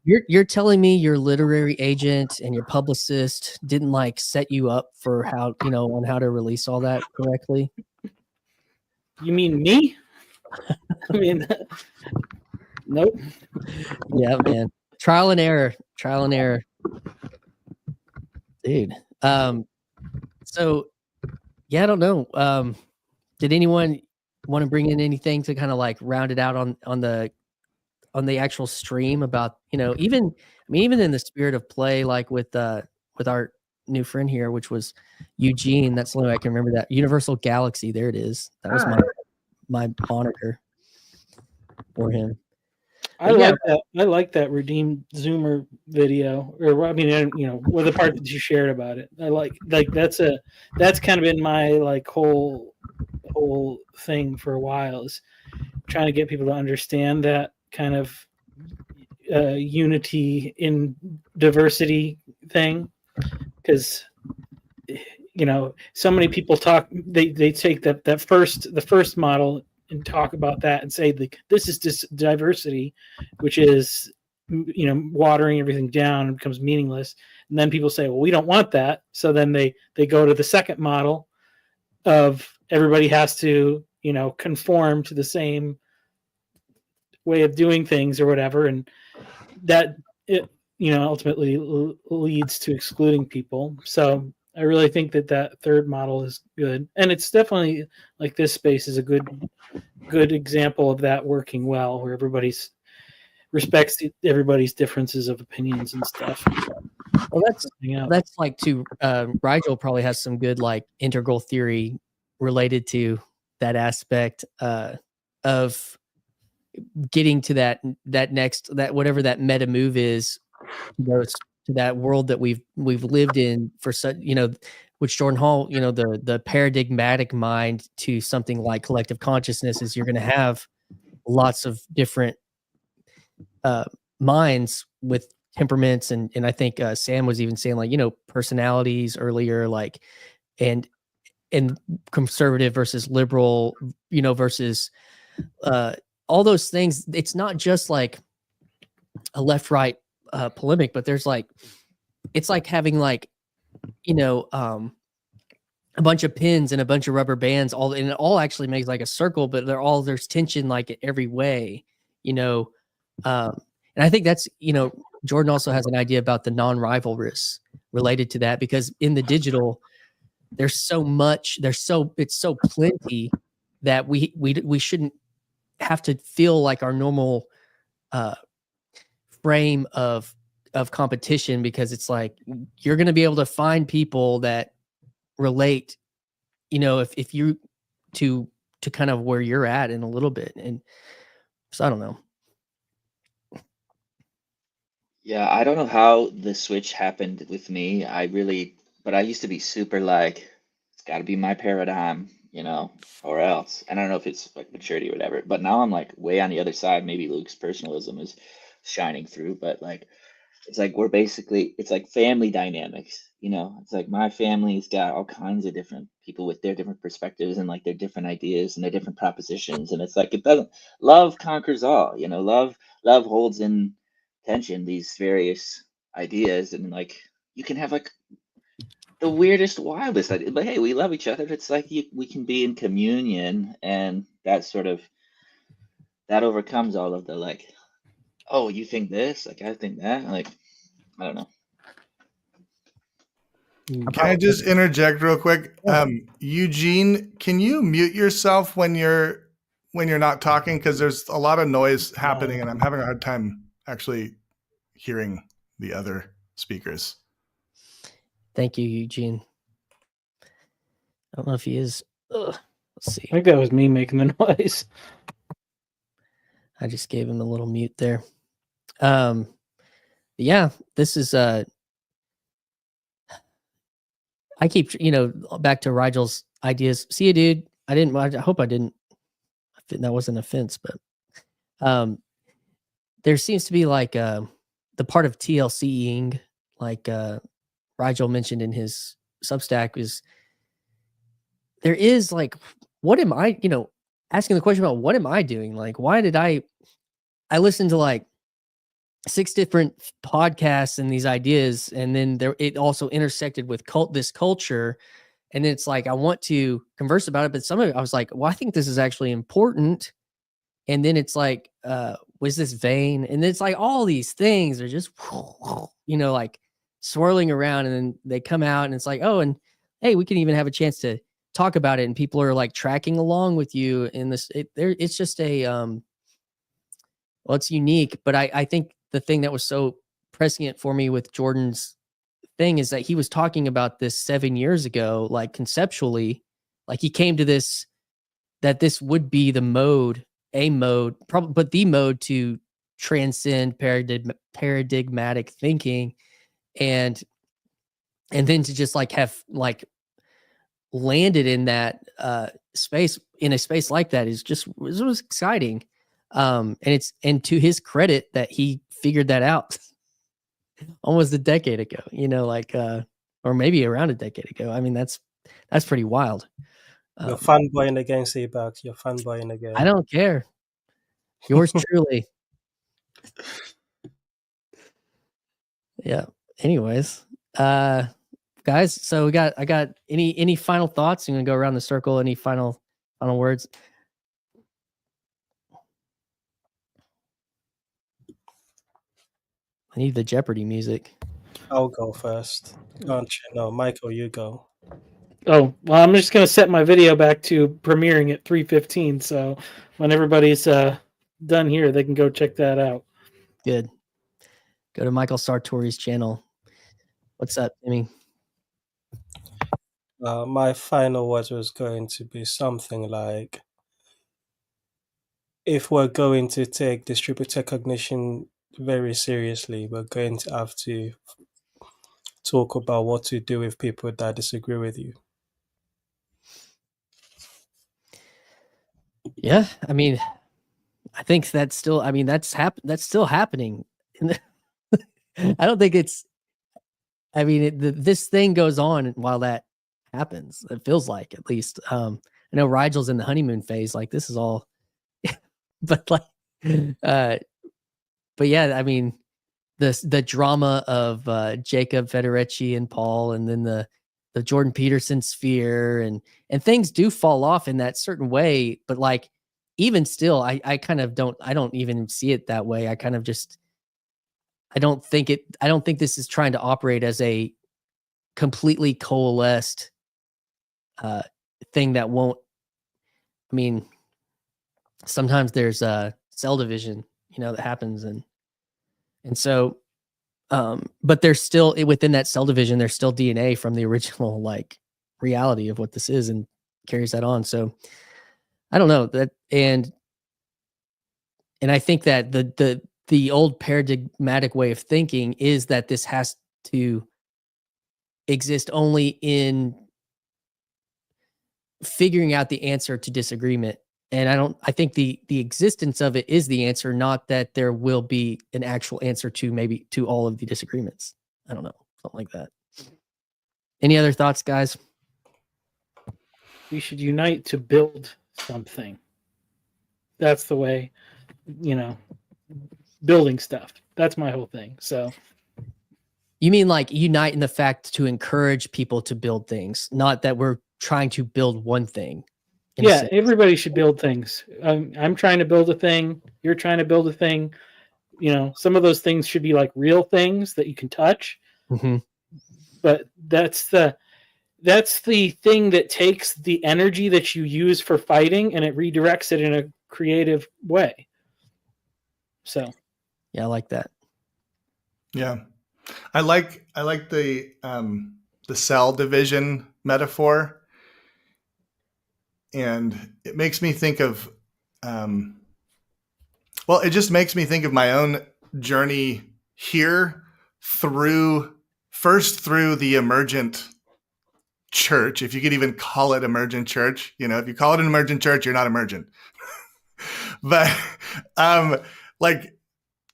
You're telling me your literary agent and your publicist didn't like set you up for how, on how to release all that correctly? You mean me? I mean, nope. Yeah, man. Trial and error. Dude. So yeah, I don't know. Did anyone want to bring in anything to kind of like round it out on the actual stream about, even in the spirit of play, like with our new friend here, which was Eugene. That's the only way I can remember that. Universal Galaxy. There it is. That was my moniker for him. I like that Redeemed Zoomer video, or with the part that you shared about it. I like that's kind of been my like whole thing for a while, is trying to get people to understand that kind of unity in diversity thing, because so many people talk. They take the first model and talk about that and say this is just diversity, which is watering everything down and becomes meaningless. And then people say, well, we don't want that. So then they go to the second model of everybody has to conform to the same way of doing things or whatever, and that ultimately leads to excluding people. So I really think that third model is good, and it's definitely like this space is a good example of that working well, where everybody's respects everybody's differences of opinions and stuff. Well, that's like too. Rigel probably has some good like integral theory related to that aspect of getting to that whatever that meta move is, to that world that we've lived in for such, which Jordan Hall, the paradigmatic mind to something like collective consciousness is you're going to have lots of different minds with temperaments, and I think Sam was even saying like personalities earlier, like and conservative versus liberal, versus all those things. It's not just like a left right polemic, but there's like, it's like having like a bunch of pins and a bunch of rubber bands, and it all actually makes like a circle, but there's tension like every way, and I think that's Jordan also has an idea about the non-rivalrous related to that, because in the digital there's so much, it's so plenty that we shouldn't have to feel like our normal frame of competition, because it's like you're going to be able to find people that relate, if you to kind of where you're at in a little bit. And so I don't know. Yeah, I don't know how the switch happened with me. But I used to be super like, it's got to be my paradigm, or else. And I don't know if it's like maturity or whatever. But now I'm like way on the other side. Maybe Luke's personalism is shining through, but like, it's like it's like family dynamics, It's like my family's got all kinds of different people with their different perspectives and like their different ideas and their different propositions. And it's like, it doesn't, love conquers all, love holds in tension these various ideas. And like, you can have like the weirdest, wildest idea, but hey, we love each other. It's like we can be in communion, and that overcomes all of the like, oh, you think this, like I think that, like, I don't know. Can I just interject real quick? Eugene, can you mute yourself when you're not talking? Because there's a lot of noise happening, and I'm having a hard time actually hearing the other speakers. Thank you, Eugene. I don't know if he is. Let's see. I think that was me making the noise. I just gave him a little mute there. Yeah, this is I keep back to Rigel's ideas. See you, dude. I hope I didn't. That wasn't offense, but there seems to be like the part of TLCing, like Rigel mentioned in his Substack, is there is like, what am I? Asking the question about what am I doing? Like, why did I listened to like 6 different podcasts and these ideas, and then it also intersected with this culture, and it's like I want to converse about it, but some of it I was like, well, I think this is actually important, and then it's like, was this vain? And it's like all these things are just like swirling around, and then they come out, and it's like, oh, and hey, we can even have a chance to talk about it, and people are like tracking along with you in this. It's just a well, it's unique, but I think the thing that was so prescient for me with Jordan's thing is that he was talking about this 7 years ago, like conceptually, like he came to this, that this would be the mode, probably, but the mode to transcend paradigmatic thinking, and then to just like have like landed in that space, in a space like that, is just, it was exciting. And to his credit that he figured that out almost a decade ago, or maybe around a decade ago. I mean, that's pretty wild. You're fanboying again, Seabax. You're fanboying again. I don't care. Yours truly. Yeah. Anyways, guys, so I got any final thoughts? I'm gonna go around the circle. Any final words? I need the Jeopardy music. I'll go first. Don't you? No, Michael, you go. Oh, well, I'm just going to set my video back to premiering at 3:15. So when everybody's done here, they can go check that out. Good. Go to Michael Sartori's channel. What's up, Timmy? My final words was going to be something like, if we're going to take distributed cognition very seriously, we're going to have to talk about what to do with people that disagree with you. Yeah, I mean, I think that's still, I mean, that's still happening. I don't think it's, I mean, this thing goes on while that happens. It feels like, at least. I know Rigel's in the honeymoon phase. Like, this is all, but like, but yeah, I mean, the drama of Jacob Federici and Paul, and then the Jordan Peterson sphere, and things do fall off in that certain way. But like, even still, I kind of I don't even see it that way. I kind of just, I don't think this is trying to operate as a completely coalesced thing that won't, I mean, sometimes there's a cell division, that happens. And so, but there's still, within that cell division, there's still DNA from the original, like, reality of what this is, and carries that on. So I don't know that. And I think that the old paradigmatic way of thinking is that this has to exist only in figuring out the answer to disagreement. And I think the existence of it is the answer, not that there will be an actual answer to all of the disagreements. I don't know, something like that. Any other thoughts, guys? We should unite to build something. That's the way, building stuff. That's my whole thing. So you mean like unite in the fact to encourage people to build things, not that we're trying to build one thing. Yeah, everybody should build things. I'm trying to build a thing. You're trying to build a thing. Some of those things should be like real things that you can touch. Mm-hmm. But that's the thing that takes the energy that you use for fighting and it redirects it in a creative way. So, yeah, I like that. Yeah, I like the cell division metaphor, and it makes me think of, it just makes me think of my own journey here first through the emergent church, if you could even call it emergent church. If you call it an emergent church, you're not emergent. But like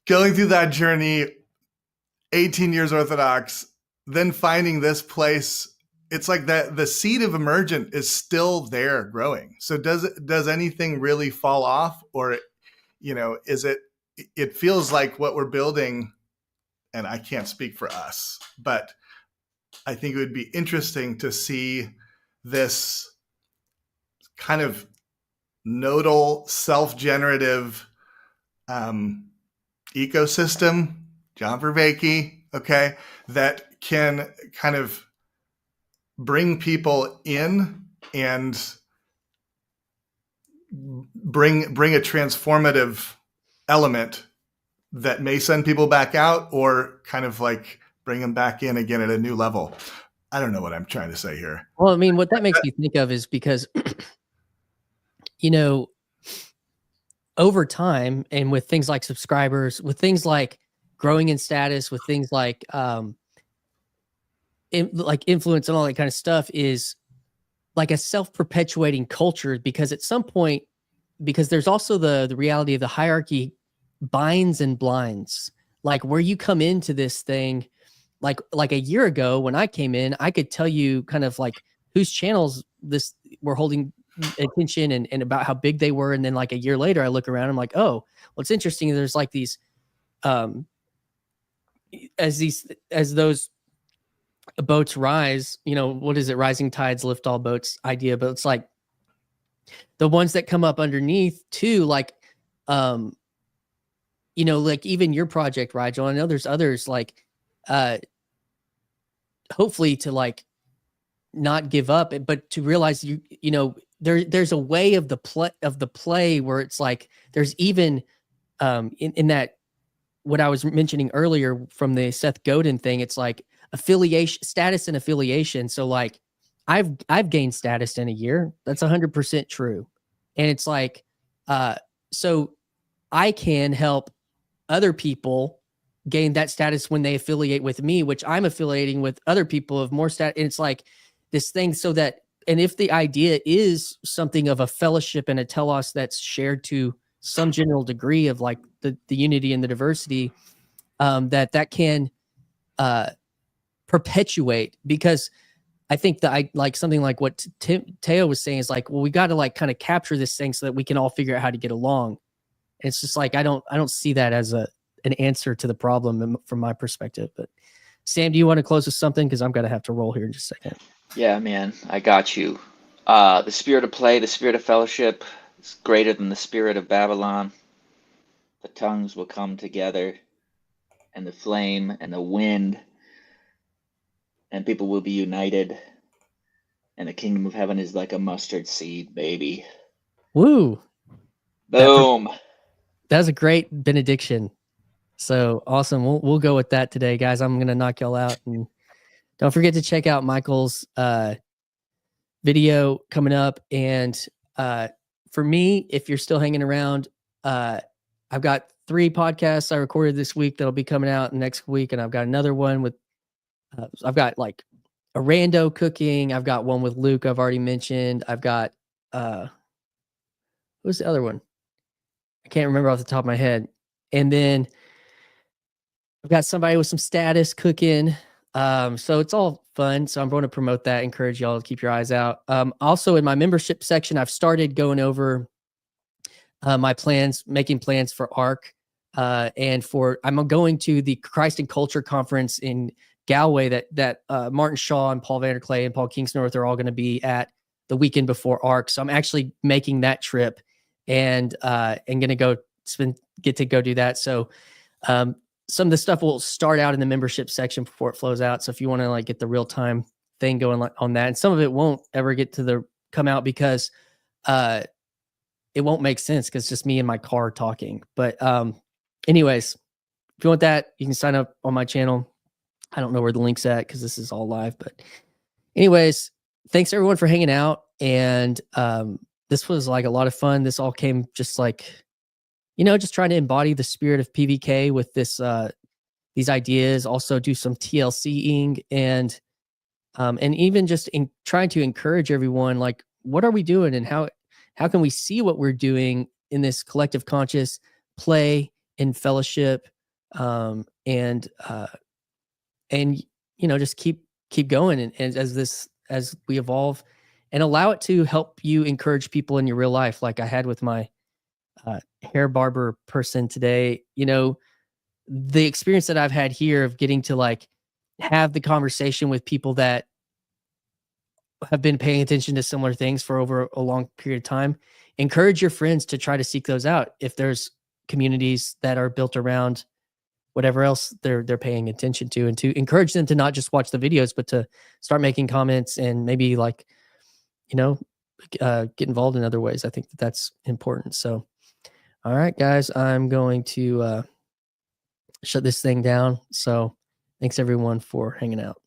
going through that journey, 18 years Orthodox, then finding this place, it's like that the seed of emergent is still there growing. So does anything really fall off, or is it feels like what we're building, and I can't speak for us, but I think it would be interesting to see this kind of nodal self-generative ecosystem, John Vervaeke, okay, that can kind of bring people in and bring a transformative element that may send people back out, or kind of like bring them back in again at a new level. I don't know what I'm trying to say here. Well, I mean, what that makes me think of is because, over time and with things like subscribers, with things like growing in status, with things like influence and all that kind of stuff, is like a self-perpetuating culture, because at some point, because there's also the reality of the hierarchy binds and blinds. Like where you come into this thing, like a year ago when I came in, I could tell you kind of like whose channels this were holding attention and about how big they were. And then like a year later, I look around, I'm like, oh, well, it's interesting. There's like these, as those boats rise, what is it? Rising tides lift all boats idea. But it's like the ones that come up underneath too, like, like even your project, Rigel, I know there's others, like, hopefully to like not give up, but to realize there's a way of the play where it's like there's even in that what I was mentioning earlier from the Seth Godin thing, it's like affiliation, status and affiliation. So like I've gained status in a year. That's 100% true. And it's like so I can help other people gain that status when they affiliate with me, which I'm affiliating with other people of more status. And it's like this thing so that, and if the idea is something of a fellowship and a telos that's shared to some general degree of like the unity and the diversity, that can perpetuate, because I think that I like something like what Teo was saying is like, well, we got to like kind of capture this thing so that we can all figure out how to get along. And it's just like, I don't see that as an answer to the problem from my perspective. But Sam, do you want to close with something? Because I'm going to have to roll here in just a second. Yeah, man, I got you. The spirit of play, the spirit of fellowship is greater than the spirit of Babylon. The tongues will come together, and the flame and the wind, and people will be united. And the kingdom of heaven is like a mustard seed, baby. Woo. Boom. That was a great benediction. So awesome. We'll go with that today, guys. I'm going to knock y'all out. And don't forget to check out Michael's video coming up. And for me, if you're still hanging around, I've got 3 podcasts I recorded this week that'll be coming out next week, and I've got another one with I've got like a rando cooking. I've got one with Luke I've already mentioned. I've got what's the other one? I can't remember off the top of my head. And then I've got somebody with some status cooking. So it's all fun. So I'm going to promote that, encourage y'all to keep your eyes out. Also in my membership section, I've started going over my plans, making plans for ARC. And I'm going to the Christ and Culture conference in Galway that Martin Shaw and Paul Vanderklay and Paul Kingsnorth are all going to be at the weekend before ARC. So I'm actually making that trip and going to get to go do that. So some of the stuff will start out in the membership section before it flows out. So if you want to like get the real time thing going on that, and some of it won't ever get to come out because it won't make sense because it's just me in my car talking. But anyways, if you want that, you can sign up on my channel. I don't know where the link's at because this is all live. But anyways, thanks everyone for hanging out. And this was like a lot of fun. This all came just like, just trying to embody the spirit of PVK with these ideas. Also do some TLCing and even just trying to encourage everyone. Like, what are we doing, and how can we see what we're doing in this collective conscious play in fellowship, and just keep going and as we evolve, and allow it to help you encourage people in your real life, like I had with my hair barber person today. The experience that I've had here of getting to like have the conversation with people that have been paying attention to similar things for over a long period of time. Encourage your friends to try to seek those out if there's communities that are built around whatever else they're paying attention to, and to encourage them to not just watch the videos, but to start making comments and maybe like, get involved in other ways. I think that's important. So, all right, guys, I'm going to shut this thing down. So thanks everyone for hanging out.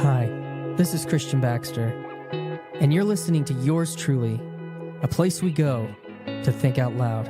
Hi, this is Christian Baxter, and you're listening to Yours Truly, a place we go to think out loud.